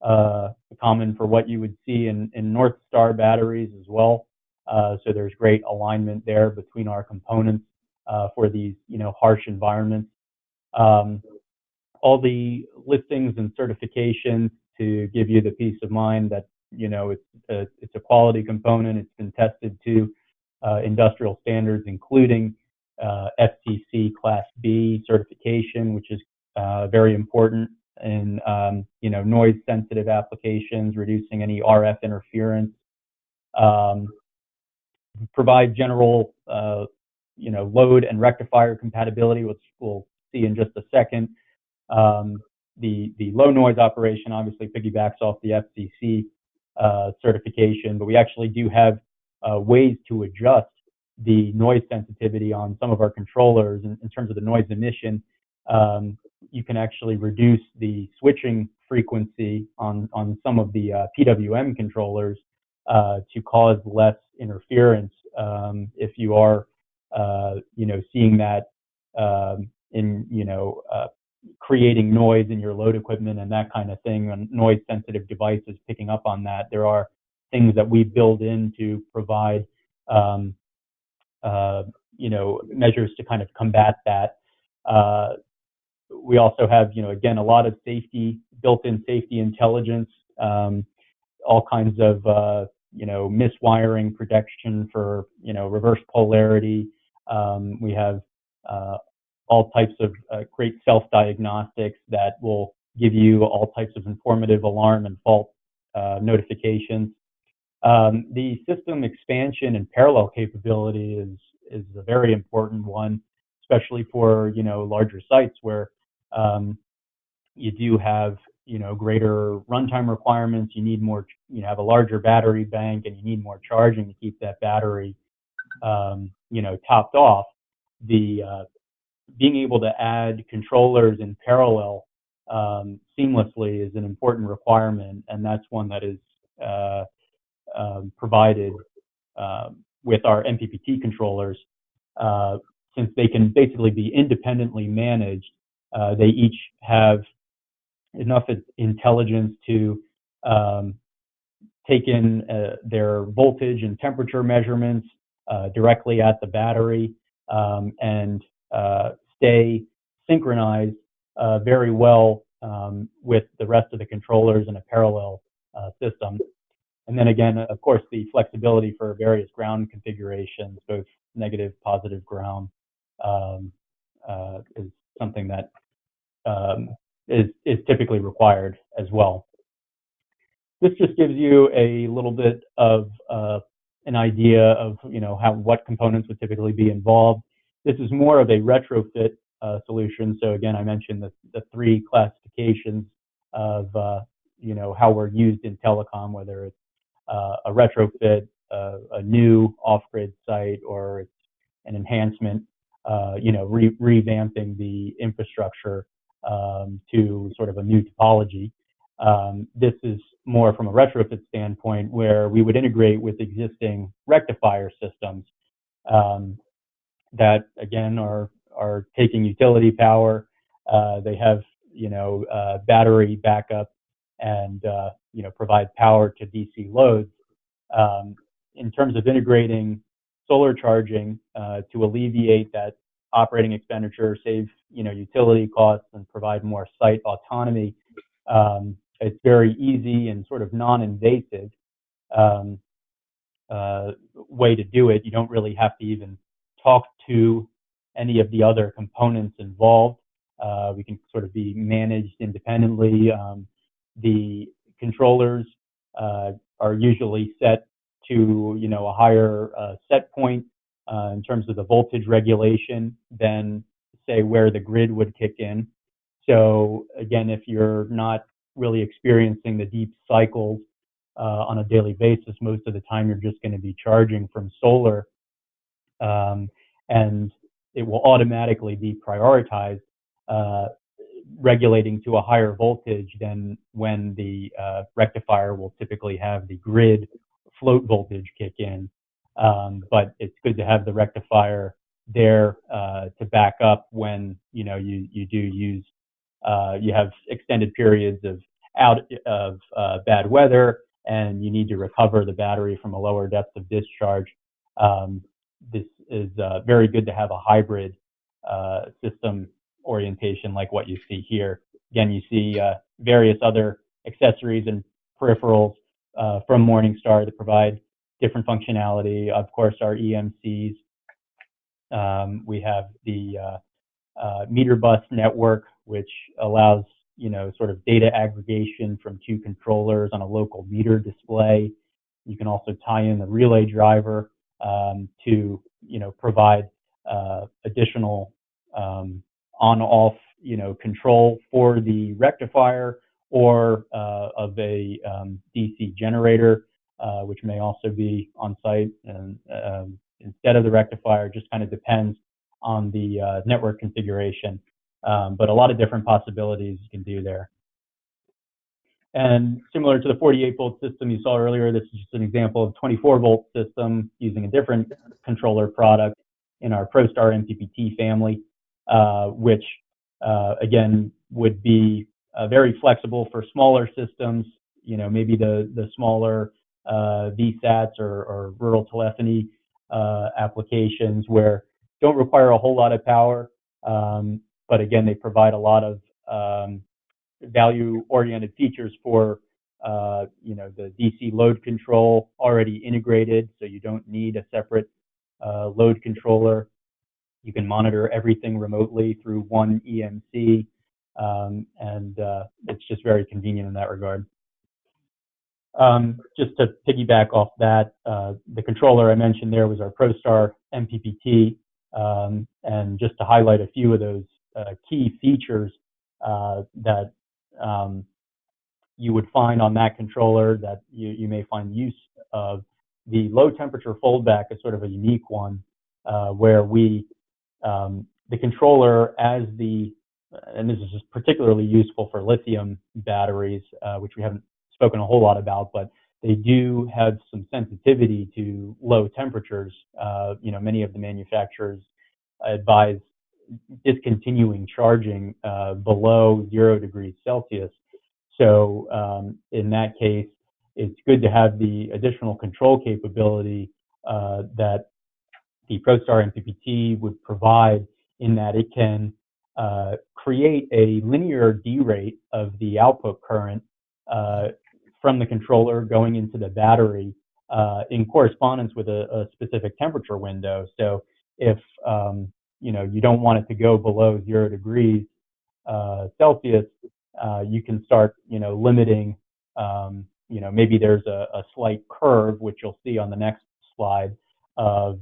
common for what you would see in NorthStar batteries as well. So there's great alignment there between our components for these harsh environments. All the listings and certifications to give you the peace of mind that it's a quality component. It's been tested to industrial standards, including FCC Class B certification, which is very important in noise sensitive applications, reducing any RF interference. Provide general load and rectifier compatibility, which we'll see in just a second. The low noise operation obviously piggybacks off the FCC certification, but we actually do have ways to adjust the noise sensitivity on some of our controllers in terms of the noise emission. You can actually reduce the switching frequency on some of the PWM controllers to cause less interference if you are seeing that in creating noise in your load equipment and that kind of thing, and noise sensitive devices picking up on that. There are things that we build in to provide measures to kind of combat that. We also have again a lot of safety, built-in safety intelligence, all kinds of miswiring protection for reverse polarity. We have all types of great self-diagnostics that will give you all types of informative alarm and fault notifications. The system expansion and parallel capability is a very important one, especially for larger sites where you do have greater runtime requirements, you need more, have a larger battery bank, and you need more charging to keep that battery, topped off. The being able to add controllers in parallel seamlessly is an important requirement, and that's one that is provided with our MPPT controllers. Since they can basically be independently managed, they each have enough intelligence to take in their voltage and temperature measurements directly at the battery and stay synchronized very well with the rest of the controllers in a parallel system. And then again, of course, the flexibility for various ground configurations, both negative, positive ground, is something that is typically required as well. This just gives you a little bit of an idea of what components would typically be involved. This is more of a retrofit solution. So again, I mentioned the three classifications of how we're used in telecom, whether it's a retrofit, a new off-grid site, or it's an enhancement, revamping the infrastructure to sort of a new topology. This is more from a retrofit standpoint, where we would integrate with existing rectifier systems that, again, are taking utility power. They have, battery backup and, provide power to DC loads. In terms of integrating solar charging to alleviate that operating expenditure, save, utility costs, and provide more site autonomy, it's very easy and sort of non-invasive way to do it. You don't really have to even talk to any of the other components involved. We can sort of be managed independently. The controllers are usually set to a higher set point in terms of the voltage regulation than, say, where the grid would kick in. So again, if you're not really experiencing the deep cycles on a daily basis, most of the time you're just going to be charging from solar, and it will automatically be prioritized, regulating to a higher voltage than when the rectifier will typically have the grid float voltage kick in. But it's good to have the rectifier there to back up when you do use you have extended periods of bad weather, and you need to recover the battery from a lower depth of discharge. This is very good to have a hybrid system orientation like what you see here. Again, you see various other accessories and peripherals from Morningstar that provide different functionality. Of course, our EMCs. We have the meter bus network, which allows sort of data aggregation from two controllers on a local meter display. You can also tie in the relay driver to provide additional on-off control for the rectifier or of a DC generator, which may also be on site and instead of the rectifier. Just kind of depends on the network configuration, but a lot of different possibilities you can do there. And similar to the 48-volt system you saw earlier, this is just an example of 24-volt system using a different controller product in our ProStar MPPT family, which again would be very flexible for smaller systems. Maybe the smaller VSATs or rural telephony applications where don't require a whole lot of power, but again they provide a lot of value-oriented features for the DC load control already integrated, so you don't need a separate load controller. You can monitor everything remotely through one EMC, and it's just very convenient in that regard. Just to piggyback off that, the controller I mentioned there was our ProStar MPPT, and just to highlight a few of those key features that you would find on that controller that you may find use of. The low temperature foldback is sort of a unique one, where the controller as and this is just particularly useful for lithium batteries, which we haven't spoken a whole lot about, but they do have some sensitivity to low temperatures. Many of the manufacturers advise discontinuing charging below 0 degrees Celsius. So in that case, it's good to have the additional control capability that the ProStar MPPT would provide, in that it can create a linear derate of the output current from the controller going into the battery in correspondence with a specific temperature window. So if you don't want it to go below 0 degrees Celsius, you can start limiting. Maybe there's a slight curve, which you'll see on the next slide, of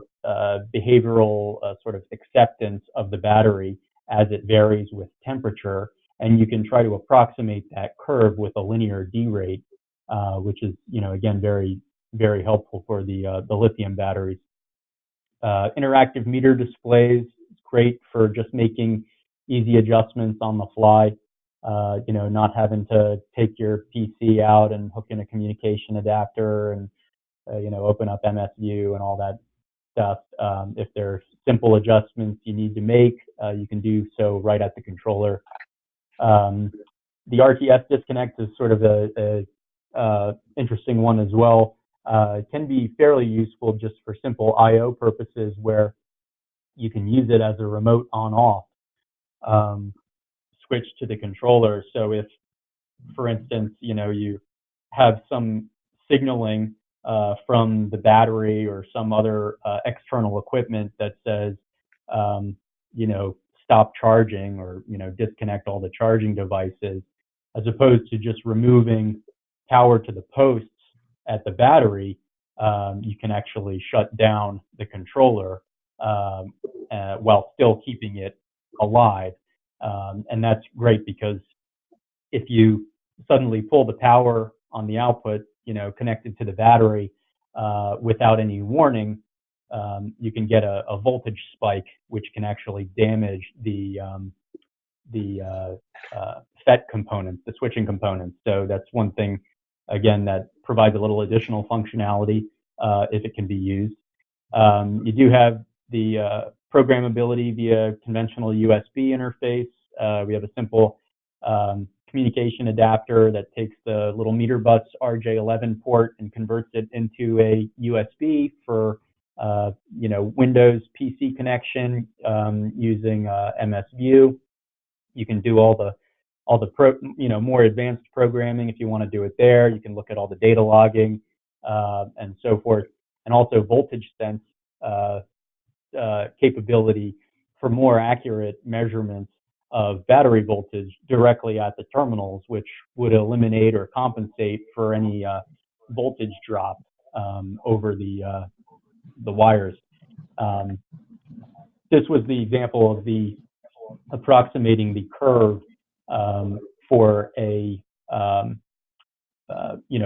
behavioral sort of acceptance of the battery as it varies with temperature, and you can try to approximate that curve with a linear derate, which is again very, very helpful for the lithium batteries. Interactive meter displays is great for just making easy adjustments on the fly. Not having to take your PC out and hook in a communication adapter and open up MSU and all that stuff. If there's simple adjustments you need to make, you can do so right at the controller. The RTS disconnect is sort of a interesting one as well. It can be fairly useful just for simple I/O purposes, where you can use it as a remote on-off switch to the controller. So if, for instance, you have some signaling from the battery or some other external equipment that says, stop charging, or disconnect all the charging devices, as opposed to just removing power to the posts at the battery, you can actually shut down the controller while still keeping it alive. And that's great, because if you suddenly pull the power on the output, connected to the battery without any warning, you can get a voltage spike, which can actually damage the FET components, the switching components. So that's one thing, again, that provides a little additional functionality if it can be used. You do have the programmability via conventional USB interface. We have a simple communication adapter that takes the little meter bus RJ11 port and converts it into a USB for Windows PC connection using MSView. You can do all the more advanced programming if you want to do it there. You can look at all the data logging and so forth, and also voltage sense capability for more accurate measurements of battery voltage directly at the terminals, which would eliminate or compensate for any voltage drop over the wires. This was the example of the approximating the curve for a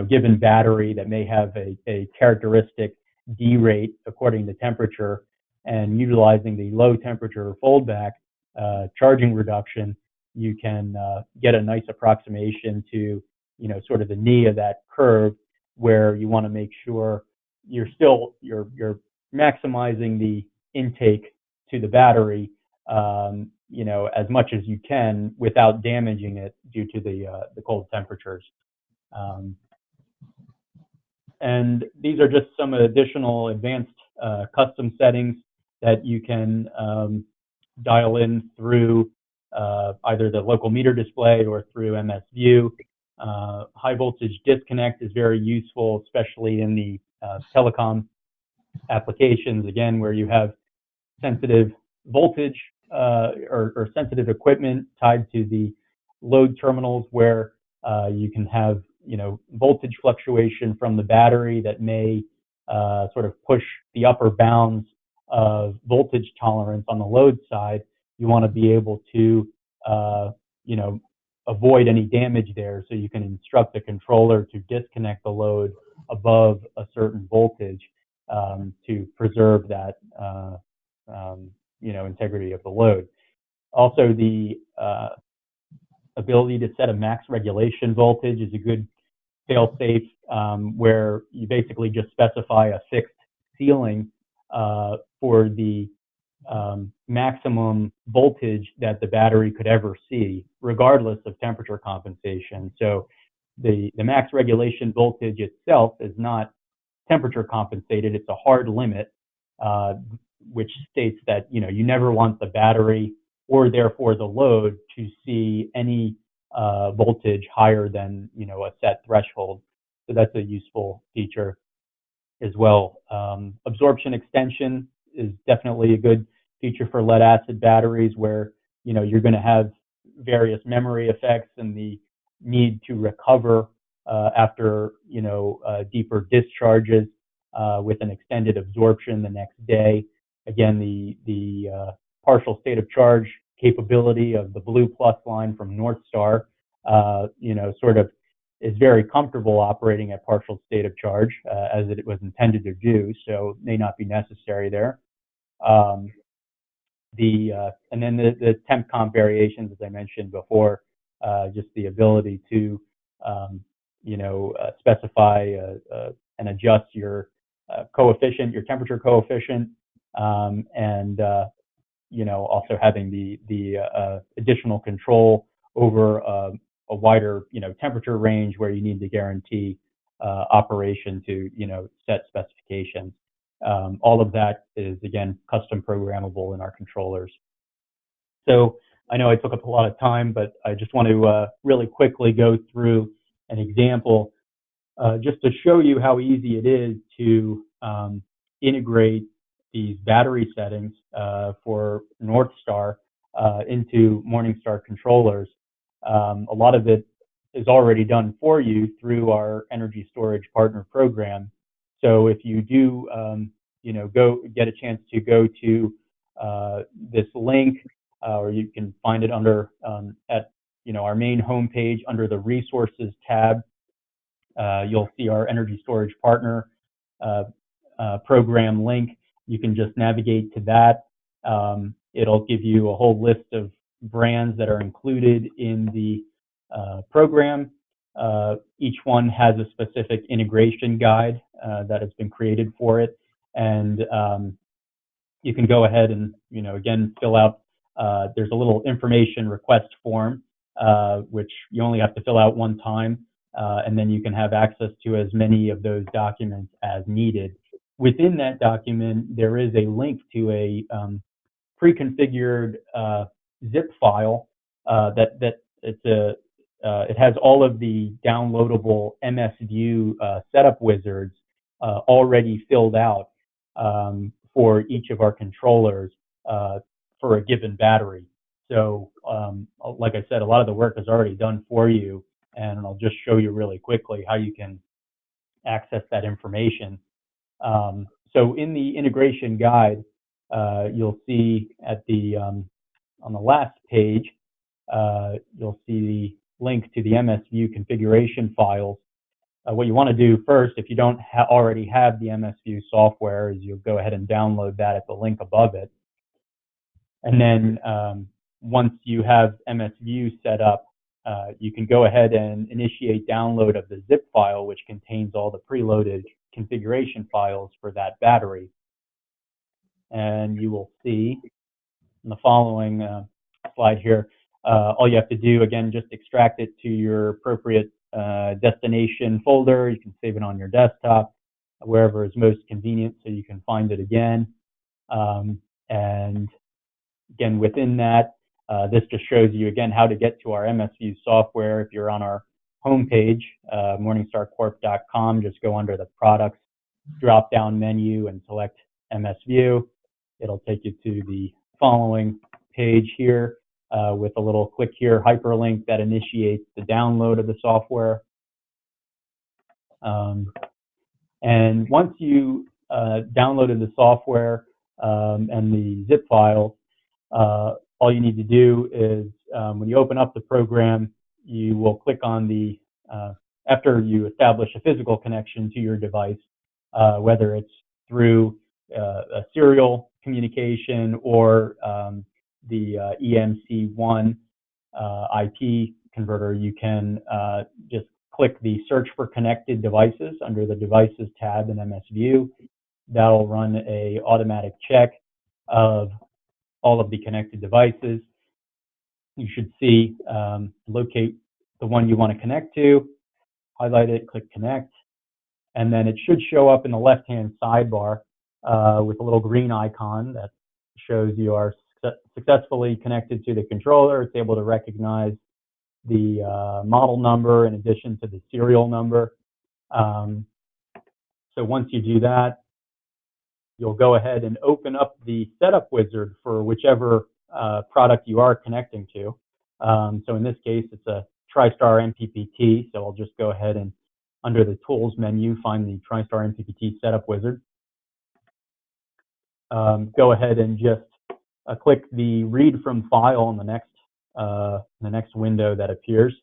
given battery that may have a characteristic derate according to temperature, and utilizing the low temperature foldback charging reduction, you can get a nice approximation to sort of the knee of that curve, where you want to make sure you're maximizing the intake to the battery as much as you can without damaging it due to the cold temperatures. And these are just some additional advanced custom settings that you can dial in through either the local meter display or through MSView. High voltage disconnect is very useful, especially in the telecom applications, again, where you have sensitive voltage or sensitive equipment tied to the load terminals, where you can have voltage fluctuation from the battery that may sort of push the upper bounds of voltage tolerance on the load side. You want to be able to avoid any damage there. So you can instruct the controller to disconnect the load above a certain voltage to preserve that integrity of the load. Also, the ability to set a max regulation voltage is a good fail-safe, where you basically just specify a fixed ceiling for the maximum voltage that the battery could ever see, regardless of temperature compensation. So the max regulation voltage itself is not temperature compensated. It's a hard limit, which states that you never want the battery or therefore the load to see any voltage higher than a set threshold. So that's a useful feature as well. Absorption extension is definitely a good feature for lead acid batteries, where you're going to have various memory effects and the need to recover after deeper discharges with an extended absorption the next day. Again, the partial state of charge capability of the blue plus line from Northstar, sort of is very comfortable operating at partial state of charge as it was intended to do, so may not be necessary there. And then the temp comp variations, as I mentioned before, just the ability to specify and adjust your coefficient, your temperature coefficient, and also having the additional control over a wider temperature range where you need to guarantee operation to set specifications. All of that is, again, custom programmable in our controllers. So I know I took up a lot of time, but I just want to really quickly go through an example just to show you how easy it is to integrate these battery settings for Northstar into Morningstar controllers. A lot of it is already done for you through our energy storage partner program. So if you do, go get a chance to go to this link, or you can find it under at our main homepage under the Resources tab. You'll see our energy storage partner program link. You can just navigate to that. It'll give you a whole list of brands that are included in the program. Each one has a specific integration guide that has been created for it, and you can go ahead and again fill out. There's a little information request form which you only have to fill out one time, and then you can have access to as many of those documents as needed. Within that document, there is a link to a pre-configured zip file it has all of the downloadable MSView setup wizards already filled out for each of our controllers for a given battery. So like I said, a lot of the work is already done for you, and I'll just show you really quickly how you can access that information. So in the integration guide, you'll see at the on the last page, you'll see the link to the MSView configuration files. What you want to do first, if you don't already have the MSView software, is you'll go ahead and download that at the link above it. And then once you have MSView set up, you can go ahead and initiate download of the zip file, which contains all the preloaded configuration files for that battery. And you will see in the following slide here, all you have to do, again, just extract it to your appropriate destination folder. You can save it on your desktop, wherever is most convenient, so you can find it again. And again, within that, this just shows you, again, how to get to our MSView software. If you're on our homepage, morningstarcorp.com, just go under the Products drop-down menu and select MSView. It'll take you to the following page here with a little click here hyperlink that initiates the download of the software. And once you downloaded the software and the zip file, all you need to do is when you open up the program, you will click on the, after you establish a physical connection to your device, whether it's through a serial communication or the EMC1 IP converter, you can just click the search for connected devices under the devices tab in MS View. That'll run a automatic check of all of the connected devices. You should see, locate the one you want to connect to, highlight it, click connect, and then it should show up in the left-hand sidebar with a little green icon that shows you are successfully connected to the controller. It's able to recognize the model number in addition to the serial number. So once you do that, you'll go ahead and open up the setup wizard for whichever product you are connecting to. So in this case, it's a TriStar MPPT. So I'll just go ahead and under the Tools menu, find the TriStar MPPT setup wizard. Go ahead and just click the Read from File in the next window that appears,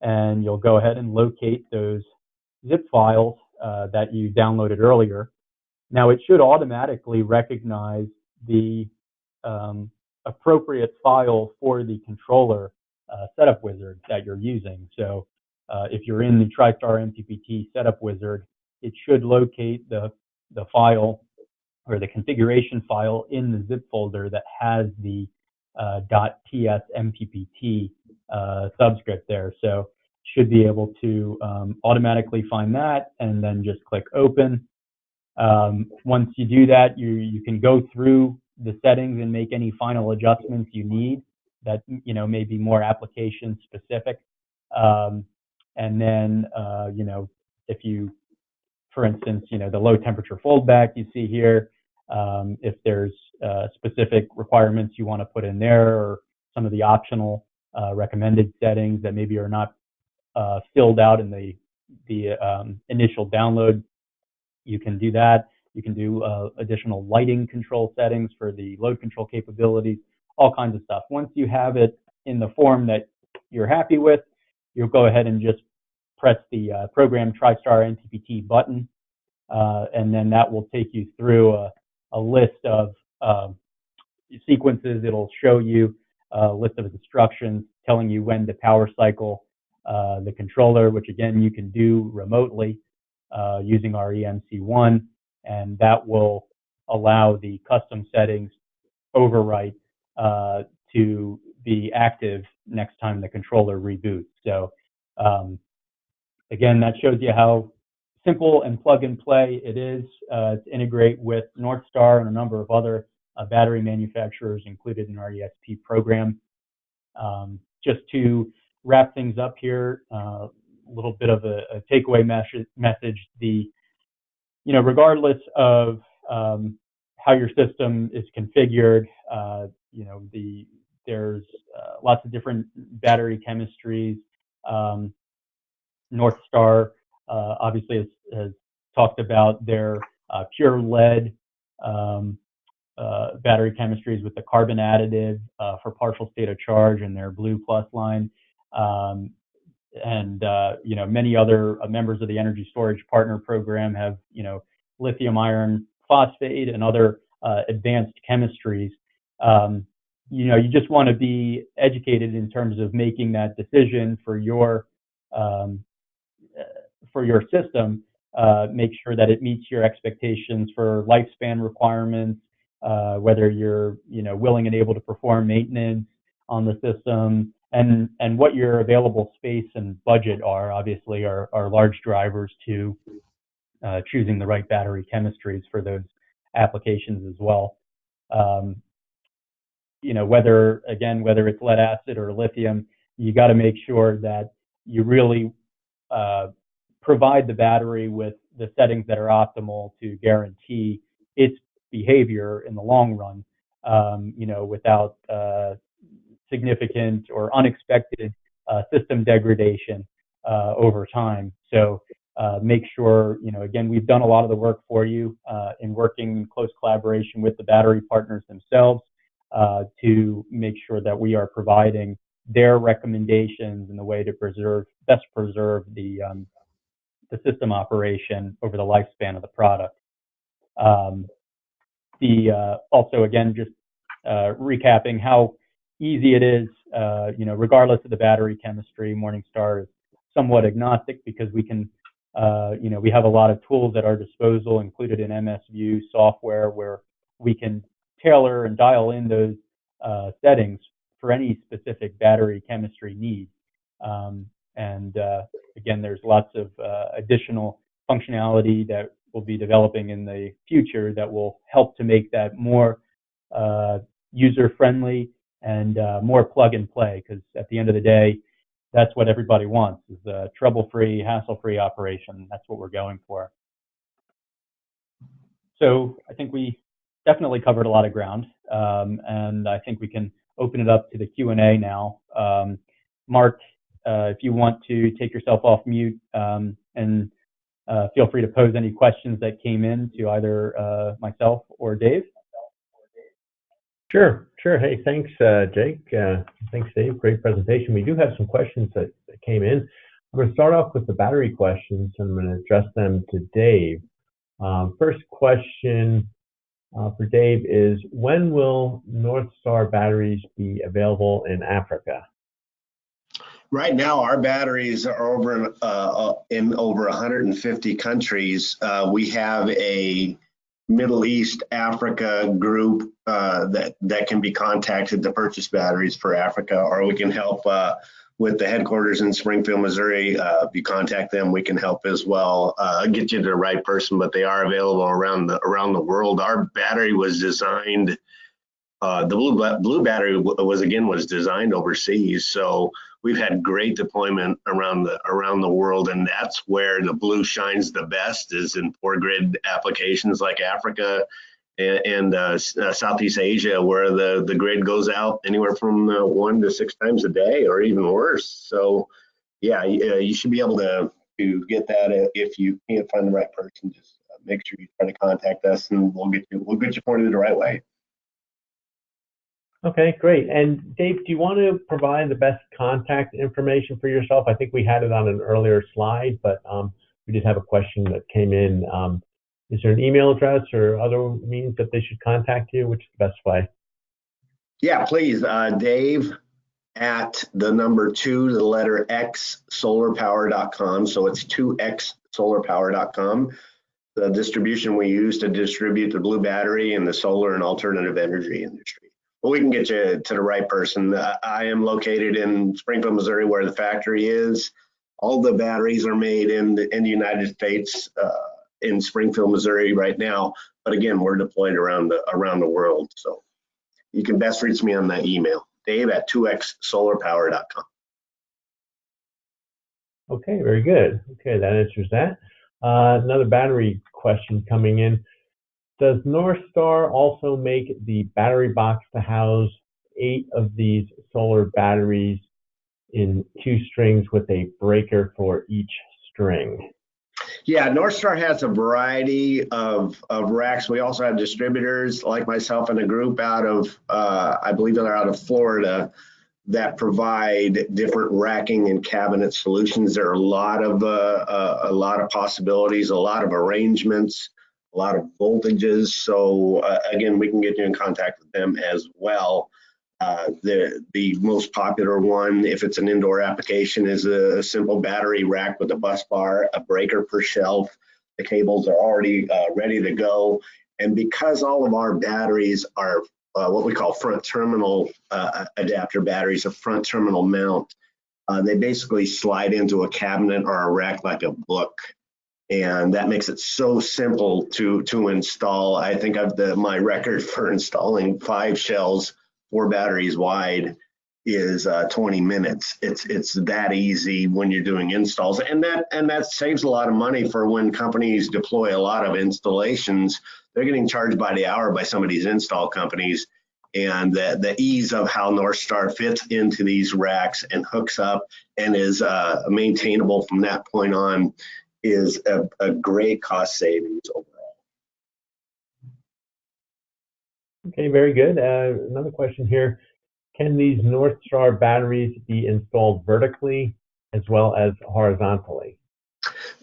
and you'll go ahead and locate those zip files that you downloaded earlier. Now, it should automatically recognize the appropriate file for the controller setup wizard that you're using. So if you're in the TriStar MPPT setup wizard, it should locate the file or the configuration file in the zip folder that has the .tsmppt subscript there. So should be able to automatically find that and then just click open. Once you do that, you can go through the settings and make any final adjustments you need that may be more application specific. And then if you, for instance, the low temperature foldback you see here, if there's specific requirements you want to put in there, or some of the optional recommended settings that maybe are not filled out in the initial download, you can do that. You can do additional lighting control settings for the load control capabilities, all kinds of stuff. Once you have it in the form that you're happy with, you'll go ahead and just press the Program TriStar MPPT button, and then that will take you through a list of sequences. It'll show you a list of instructions telling you when to power cycle the controller, which again you can do remotely using our EMC1, and that will allow the custom settings overwrite to be active next time the controller reboots. So again, that shows you how simple and plug and play it is to integrate with NorthStar and a number of other battery manufacturers included in our ESP program. Just to wrap things up here, a little bit of a takeaway message. Regardless of how your system is configured, there's lots of different battery chemistries. NorthStar obviously has talked about their pure lead battery chemistries with the carbon additive for partial state of charge and their Blue Plus line. And many other members of the Energy Storage Partner Program have, lithium iron phosphate and other advanced chemistries. You just want to be educated in terms of making that decision for your system. Make sure that it meets your expectations for lifespan requirements, whether you're willing and able to perform maintenance on the system, and what your available space and budget are large drivers to choosing the right battery chemistries for those applications as well. Whether it's lead acid or lithium, you got to make sure that you really provide the battery with the settings that are optimal to guarantee its behavior in the long run, without significant or unexpected system degradation over time. So make sure, again, we've done a lot of the work for you in working in close collaboration with the battery partners themselves to make sure that we are providing their recommendations and the way to best preserve the system operation over the lifespan of the product. Also, again, just recapping how easy it is, regardless of the battery chemistry, Morningstar is somewhat agnostic because we can, we have a lot of tools at our disposal, included in MSView software, where we can tailor and dial in those settings for any specific battery chemistry need. Again, there's lots of additional functionality that we'll be developing in the future that will help to make that more user-friendly and more plug-and-play, because at the end of the day, that's what everybody wants, is a trouble-free, hassle-free operation. That's what we're going for. So I think we definitely covered a lot of ground, and I think we can open it up to the Q&A now. Mark, if you want to take yourself off mute and feel free to pose any questions that came in to either myself or Dave. Sure. Hey, thanks, Jake. Thanks, Dave. Great presentation. We do have some questions that came in. I'm going to start off with the battery questions, and I'm going to address them to Dave. First question for Dave is, when will NorthStar batteries be available in Africa? Right now, our batteries are over in over 150 countries. We have a Middle East, Africa group that can be contacted to purchase batteries for Africa, or we can help with the headquarters in Springfield, Missouri. If you contact them, we can help as well. Get you to the right person, but they are available around the world. Our battery was designed. The blue battery was designed overseas, so we've had great deployment around the world, and that's where the blue shines the best, is in poor grid applications like Africa and Southeast Asia, where the grid goes out anywhere from 1 to 6 times a day, or even worse. So yeah, you should be able to get that. If you can't find the right person, just make sure you try to contact us, and we'll get you pointed the right way. Okay, great. And Dave, do you want to provide the best contact information for yourself? I think we had it on an earlier slide, but we did have a question that came in. Is there an email address or other means that they should contact you? Which is the best way? Yeah, please. Dave at the number 2, the letter X, solarpower.com. So it's 2xsolarpower.com. The distribution we use to distribute the blue battery and the solar and alternative energy industry. Well, we can get you to the right person. I am located in Springfield, Missouri, where the factory is. All the batteries are made in the United States, in Springfield, Missouri right now. But again, we're deployed around the world. So you can best reach me on that email, Dave at 2xsolarpower.com. Okay, very good. Okay, that answers that. Another battery question coming in. Does NorthStar also make the battery box to house 8 of these solar batteries in 2 strings with a breaker for each string? Yeah, NorthStar has a variety of racks. We also have distributors like myself and a group out of, I believe they're out of Florida, that provide different racking and cabinet solutions. There are a lot of possibilities, a lot of arrangements, a lot of voltages. So again, we can get you in contact with them as well. The most popular one, if it's an indoor application, is a simple battery rack with a bus bar, a breaker per shelf. The cables are already ready to go. And because all of our batteries are what we call front terminal adapter batteries, a front terminal mount, they basically slide into a cabinet or a rack like a book. And that makes it so simple to install. I think my record for installing 5 shells, 4 batteries wide, is 20 minutes. It's that easy when you're doing installs, and that saves a lot of money for when companies deploy a lot of installations. They're getting charged by the hour by some of these install companies, and the ease of how NorthStar fits into these racks and hooks up and is maintainable from that point on is a great cost savings overall. Okay, very good. Another question here. Can these NorthStar batteries be installed vertically as well as horizontally?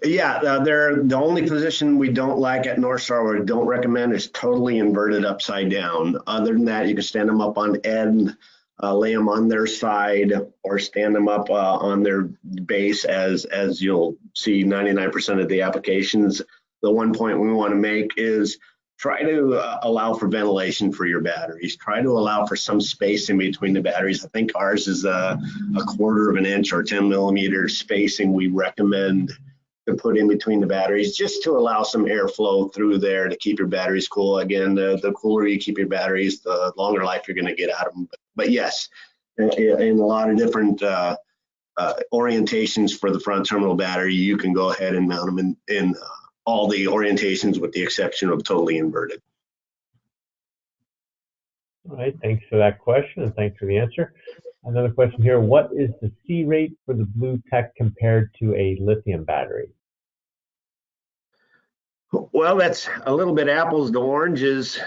Yeah, they're the only position we don't like at NorthStar, or don't recommend, is totally inverted upside down. Other than that, you can stand them up on end, lay them on their side, or stand them up on their base, as you'll see 99% of the applications. The one point we want to make is try to allow for ventilation for your batteries. Try to allow for some space in between the batteries. I think ours is a 1/4 of an inch or 10 millimeter spacing we recommend to put in between the batteries, just to allow some airflow through there to keep your batteries cool. Again, the cooler you keep your batteries, the longer life you're going to get out of them. But yes, in a lot of different orientations for the front terminal battery, you can go ahead and mount them in all the orientations, with the exception of totally inverted. All right, thanks for that question, and thanks for the answer. Another question here, what is the C rate for the blue tech compared to a lithium battery? Well, that's a little bit apples to oranges.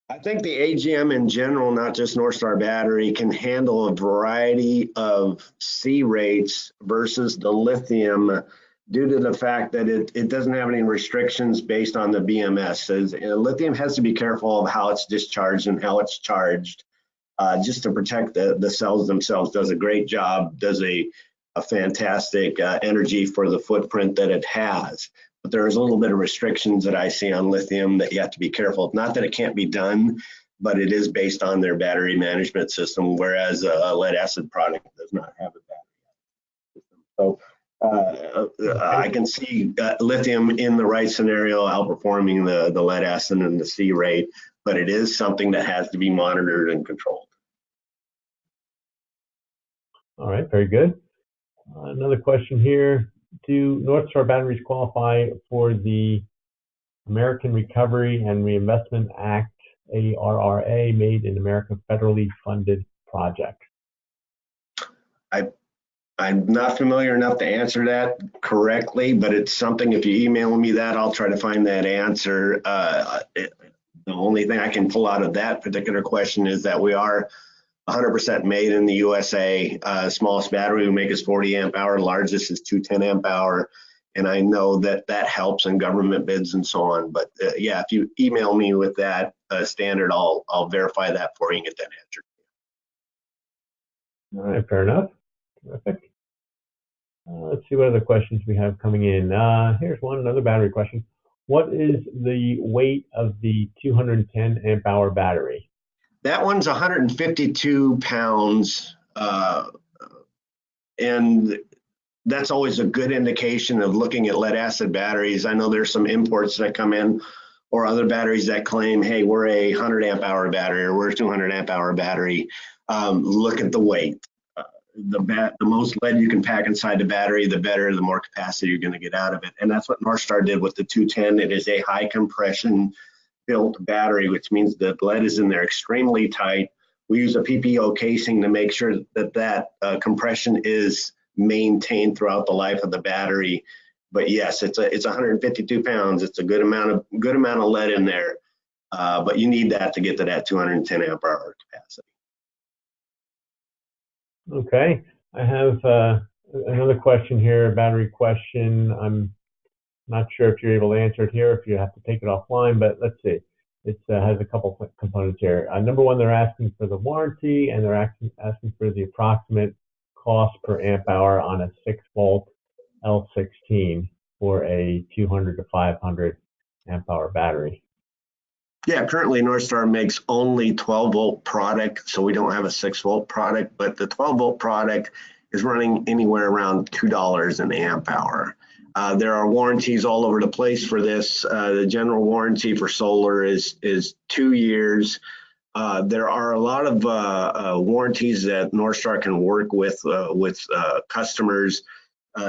I think the AGM in general, not just NorthStar Battery, can handle a variety of C rates versus the lithium, due to the fact that it doesn't have any restrictions based on the BMS. Lithium has to be careful of how it's discharged and how it's charged, just to protect the cells themselves. Does a great job, does a fantastic energy for the footprint that it has. But there's a little bit of restrictions that I see on lithium that you have to be careful of. Not that it can't be done, but it is based on their battery management system, whereas a lead acid product does not have a battery system. So I can see lithium in the right scenario outperforming the lead acid and the C rate, but it is something that has to be monitored and controlled. All right, very good. Another question here. Do NorthStar batteries qualify for the American Recovery and Reinvestment Act, ARRA, Made in America federally funded project? I'm not familiar enough to answer that correctly, but it's something, if you email me that, I'll try to find that answer. The only thing I can pull out of that particular question is that we are 100% made in the USA. Smallest battery we make is 40 amp hour, largest is 210 amp hour. And I know that that helps in government bids and so on. But yeah, if you email me with that standard, I'll verify that for you and get that answered. All right, fair enough. Terrific. Let's see what other questions we have coming in. Here's another battery question. What is the weight of the 210 amp hour battery? That one's 152 pounds, and that's always a good indication of looking at lead acid batteries. I know there's some imports that come in, or other batteries that claim, hey, we're a 100 amp hour battery, or we're a 200 amp hour battery. Look at the weight. The most lead you can pack inside the battery, the better, the more capacity you're going to get out of it. And that's what NorthStar did with the 210. It is a high compression built battery, which means the lead is in there extremely tight. We use a PPO casing to make sure that compression is maintained throughout the life of the battery. But yes, it's 152 pounds. It's a good amount of lead in there, but you need that to get to that 210 amp hour capacity. Okay, I have another question here, a battery question. I'm not sure if you're able to answer it here, if you have to take it offline, but let's see. It has a couple of components here. Number one, they're asking for the warranty, and they're asking for the approximate cost per amp hour on a 6-volt L16 for a 200 to 500 amp hour battery. Yeah, currently NorthStar makes only 12-volt product, so we don't have a 6-volt product, but the 12-volt product is running anywhere around $2 an amp hour. There are warranties all over the place for this. The general warranty for solar is 2 years. There are a lot of warranties that NorthStar can work with customers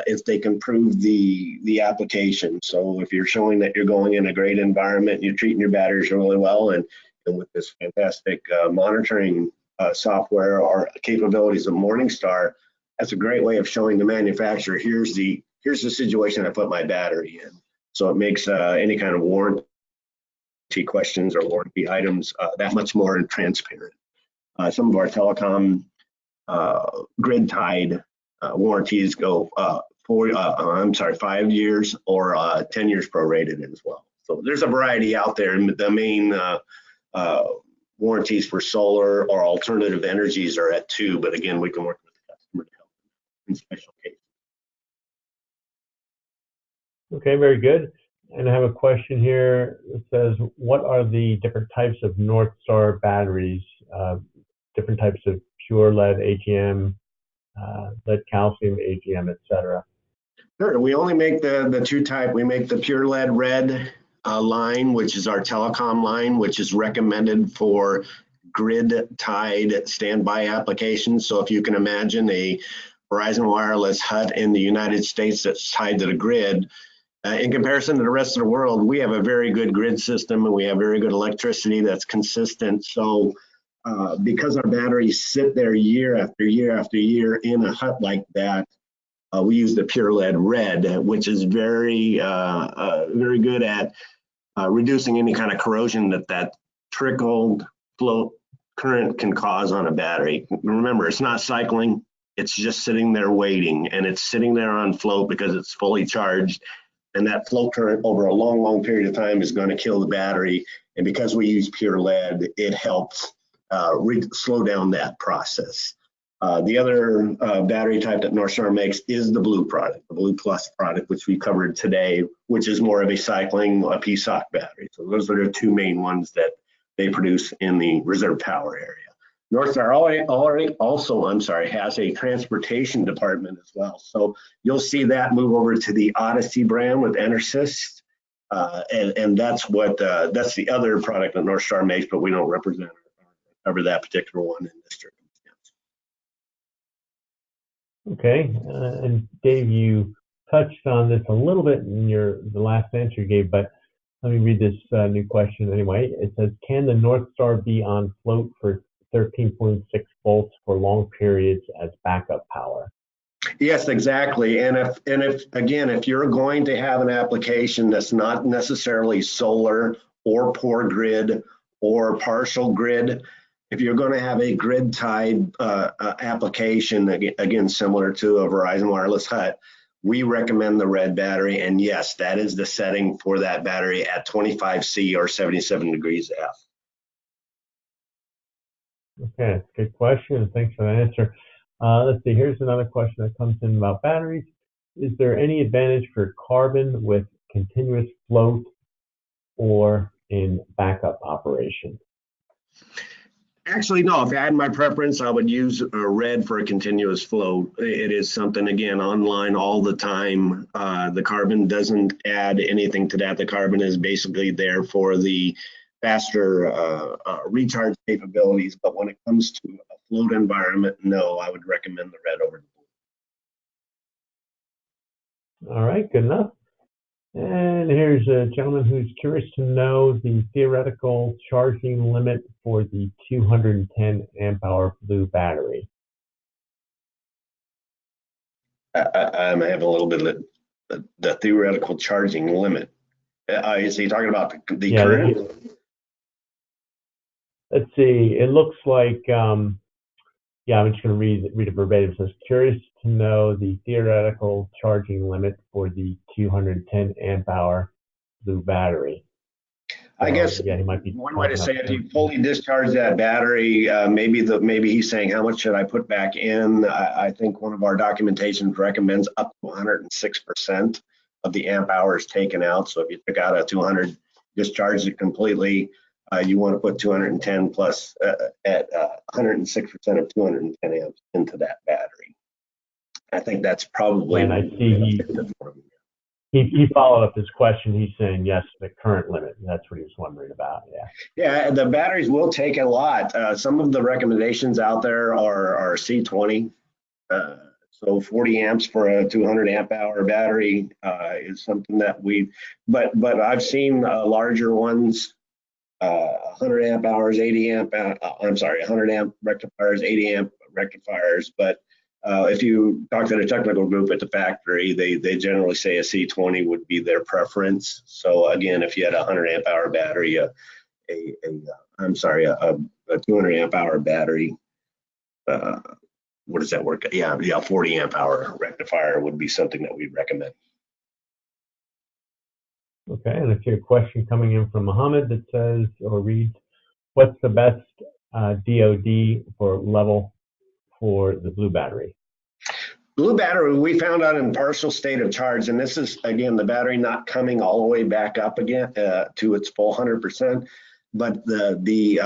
if they can prove the application. So if you're showing that you're going in a great environment, you're treating your batteries really well, and with this fantastic monitoring software or capabilities of Morningstar, that's a great way of showing the manufacturer, here's the situation I put my battery in. So it makes any kind of warranty warranty questions or warranty items that much more transparent. Some of our telecom grid tied warranties go 5 years or 10 years prorated as well. So there's a variety out there. The main warranties for solar or alternative energies are at 2, but again, we can work with the customer to help in special cases. Okay, very good. And I have a question here that says, what are the different types of NorthStar batteries, different types of pure lead, AGM, lead calcium, AGM, etc.? Sure, we only make the 2 type. We make the pure lead red line, which is our telecom line, which is recommended for grid tied standby applications. So if you can imagine a Verizon wireless hut in the United States that's tied to the grid, in comparison to the rest of the world, we have a very good grid system and we have very good electricity that's consistent. So because our batteries sit there year after year after year in a hut like that, we use the pure lead red, which is very good at reducing any kind of corrosion that trickled flow current can cause on a battery. Remember, it's not cycling, it's just sitting there waiting, and it's sitting there on float because it's fully charged. And that flow current over a long, long period of time is going to kill the battery. And because we use pure lead, it helps slow down that process. The other battery type that NorthStar makes is the blue product, the Blue Plus product, which we covered today, which is more of a cycling PSOC battery. So those are the 2 main ones that they produce in the reserve power area. NorthStar also has a transportation department as well. So you'll see that move over to the Odyssey brand with Enersys. And that's the other product that NorthStar makes, but we don't represent or cover that particular one in this circumstance. Okay, and Dave, you touched on this a little bit in the last answer you gave, but let me read this new question anyway. It says, can the NorthStar be on float for 13.6 volts for long periods as backup power? Yes, exactly. And if you're going to have an application that's not necessarily solar or poor grid or partial grid, if you're going to have a grid tied application, again, similar to a Verizon wireless hut, we recommend the red battery. And yes, that is the setting for that battery at 25 C or 77 degrees F. Okay, that's a good question. Thanks for the answer. Let's see, here's another question that comes in about batteries. Is there any advantage for carbon with continuous float or in backup operation? Actually, no. If I had my preference, I would use red for a continuous flow. It is something, again, online all the time. The carbon doesn't add anything to that. The carbon is basically there for the faster recharge capabilities. But when it comes to a float environment, no, I would recommend the red over the blue. All right, good enough. And here's a gentleman who's curious to know the theoretical charging limit for the 210 amp hour blue battery. I'm having a little bit of the theoretical charging limit. Is he talking about the current? Let's see. It looks like, I'm just going to read it verbatim. It says, curious to know the theoretical charging limit for the 210 amp hour blue battery. I guess he might be one way to say it, if you fully discharge that battery, maybe he's saying, how much should I put back in? I think one of our documentations recommends up to 106% of the amp hours taken out. So if you took out a 200, discharged it completely, you want to put 210 plus at 106% of 210 amps into that battery. I think that's probably. And I see he followed up his question. He's saying yes, the current limit. That's what he was wondering about. Yeah, the batteries will take a lot. Some of the recommendations out there are C20. So 40 amps for a 200 amp hour battery is something that but I've seen larger ones, 100 amp hours, 80 amp, 100 amp rectifiers, 80 amp rectifiers, but If you talk to the technical group at the factory, they generally say a C20 would be their preference. So again, if you had a 100 amp hour battery, a 200 amp hour battery, what does that work? Yeah, 40 amp hour rectifier would be something that we'd recommend. Okay, and I see a question coming in from Mohammed that says or reads, what's the best DOD for level for the blue battery? Blue battery, we found out in partial state of charge, and this is, again, the battery not coming all the way back up again to its full 100%, but the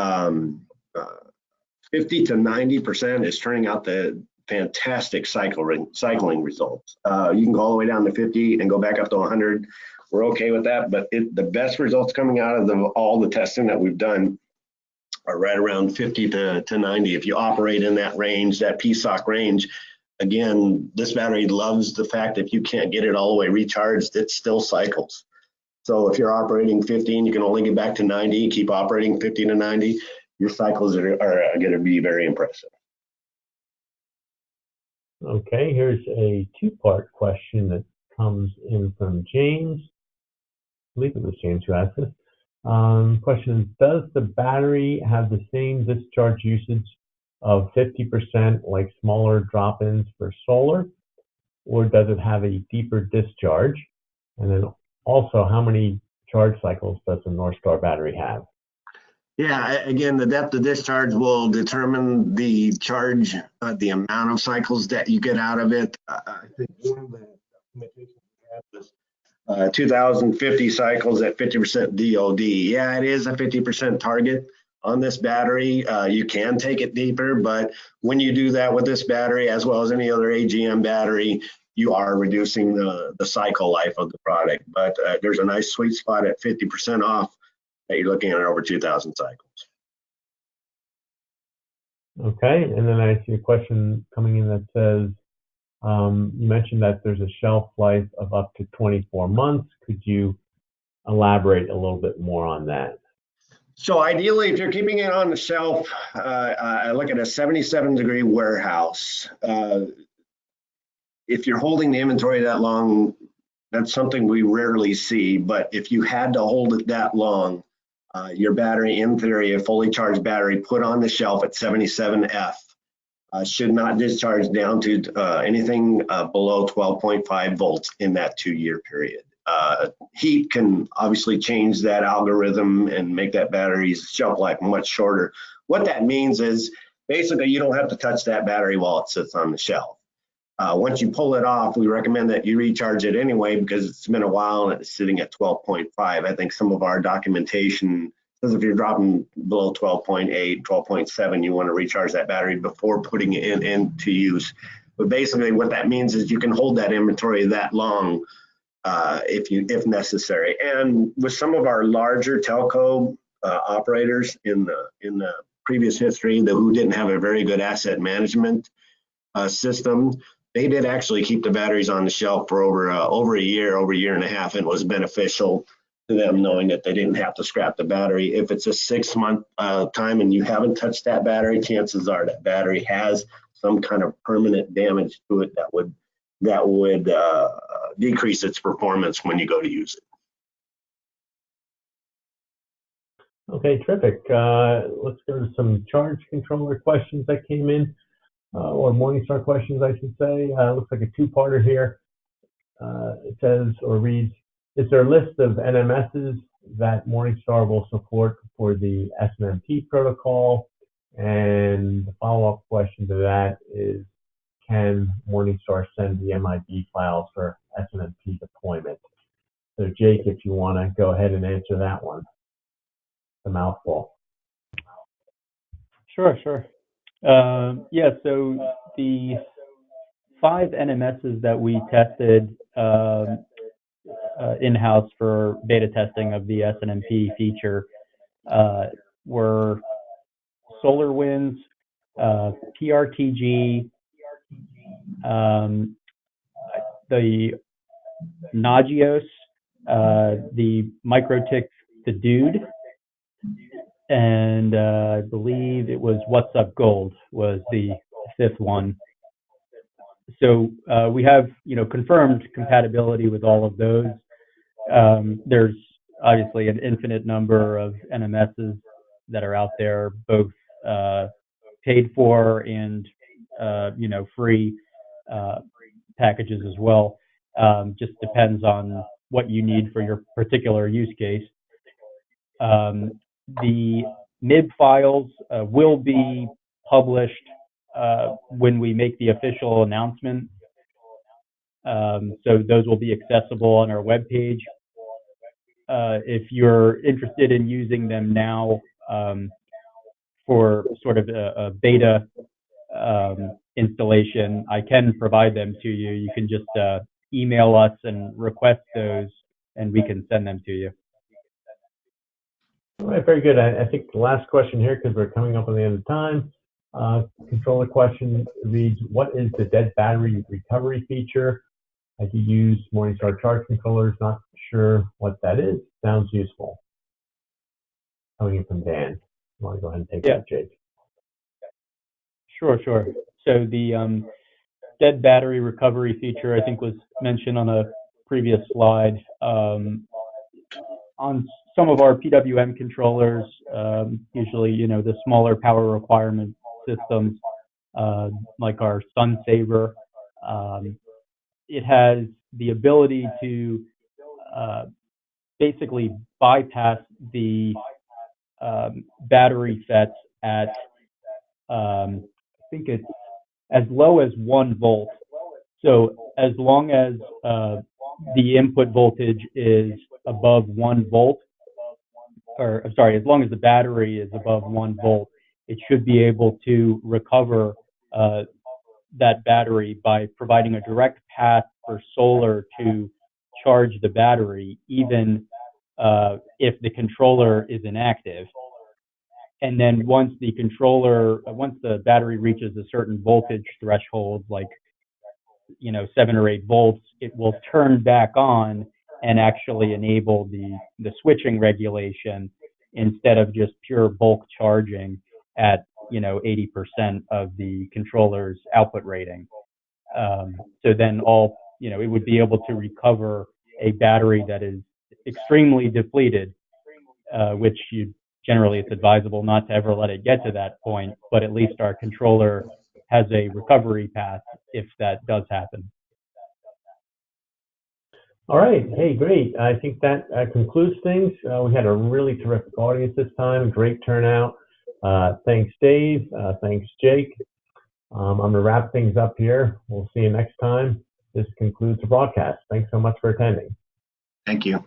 50 to 90% is turning out the fantastic cycling results. You can go all the way down to 50 and go back up to 100. We're okay with that, but the best results coming out of all the testing that we've done are right around 50 to 90. If you operate in that range, that PSOC range, again, this battery loves the fact that you can't get it all the way recharged, it still cycles. So if you're operating 50 and you can only get back to 90, keep operating 50 to 90, your cycles are going to be very impressive. Okay, here's a two-part question that comes in from James. I believe it was James who asked this. Question is, does the battery have the same discharge usage of 50% like smaller drop-ins for solar, or does it have a deeper discharge? And then also, how many charge cycles does the NorthStar battery have? Yeah, again, the depth of discharge will determine the charge, the amount of cycles that you get out of it. I think one of the limitations we have is 2,050 cycles at 50% DOD. Yeah, it is a 50% target on this battery. You can take it deeper, but when you do that with this battery, as well as any other AGM battery, you are reducing the cycle life of the product. But there's a nice sweet spot at 50% off that you're looking at over 2,000 cycles. Okay, and then I see a question coming in that says, you mentioned that there's a shelf life of up to 24 months. Could you elaborate a little bit more on that? So ideally, if you're keeping it on the shelf, I look at a 77-degree warehouse. If you're holding the inventory that long, that's something we rarely see. But if you had to hold it that long, your battery, in theory, a fully charged battery put on the shelf at 77F, should not discharge down to anything below 12.5 volts in that 2-year period. Heat can obviously change that algorithm and make that battery's shelf life much shorter. What that means is basically you don't have to touch that battery while it sits on the shelf. Once you pull it off, we recommend that you recharge it anyway because it's been a while and it's sitting at 12.5. I think some of our documentation says if you're dropping below 12.8, 12.7, you want to recharge that battery before putting it into use. But basically what that means is you can hold that inventory that long if necessary. And with some of our larger telco operators in the previous history who didn't have a very good asset management system, they did actually keep the batteries on the shelf for over a year and a half, and it was beneficial to them knowing that they didn't have to scrap the battery. If it's a 6-month time and you haven't touched that battery, chances are that battery has some kind of permanent damage to it that would decrease its performance when you go to use it. Okay, terrific. Let's go to some charge controller questions that came in, or Morningstar questions, I should say. Looks like a two-parter here. It says or reads, is there a list of NMSs that Morningstar will support for the SNMP protocol? And the follow-up question to that is, can Morningstar send the MIB files for SNMP deployment? So Jake, if you want to go ahead and answer that one. A mouthful. Sure. Yeah, so the 5 NMSs that we tested in-house for beta testing of the SNMP feature were SolarWinds, PRTG, the Nagios, the MikroTik, the Dude, and I believe it was What's Up Gold was the 5th one. So we have, confirmed compatibility with all of those. There's obviously an infinite number of NMSs that are out there, both paid for and free packages as well. Just depends on what you need for your particular use case. The MIB files will be published when we make the official announcement. So those will be accessible on our webpage. If you're interested in using them now for sort of a beta installation, I can provide them to you. You can just email us and request those, and we can send them to you. All right, very good. I think the last question here, because we're coming up on the end of time, controller question reads, what is the dead battery recovery feature? I do use Morningstar charge controllers, not sure what that is. Sounds useful. Coming in from Dan. You want to go ahead and take that, Jake? Sure. So the dead battery recovery feature, I think, was mentioned on a previous slide. On some of our PWM controllers, usually, the smaller power requirement systems, like our Sun Saver, it has the ability to basically bypass the battery sets at, I think it's as low as 1 volt. So as long as the input voltage is above 1 volt, or I'm sorry, as long as the battery is above 1 volt, it should be able to recover that battery by providing a direct path for solar to charge the battery, even if the controller is inactive. And then once the battery reaches a certain voltage threshold, like 7 or 8 volts, it will turn back on and actually enable the switching regulation instead of just pure bulk charging at 80% of the controller's output rating. So then it would be able to recover a battery that is extremely depleted, which generally it's advisable not to ever let it get to that point, but at least our controller has a recovery path if that does happen. All right. Hey, great. I think that concludes things. We had a really terrific audience this time. Great turnout. Thanks, Dave. Thanks, Jake. I'm going to wrap things up here. We'll see you next time. This concludes the broadcast. Thanks so much for attending. Thank you.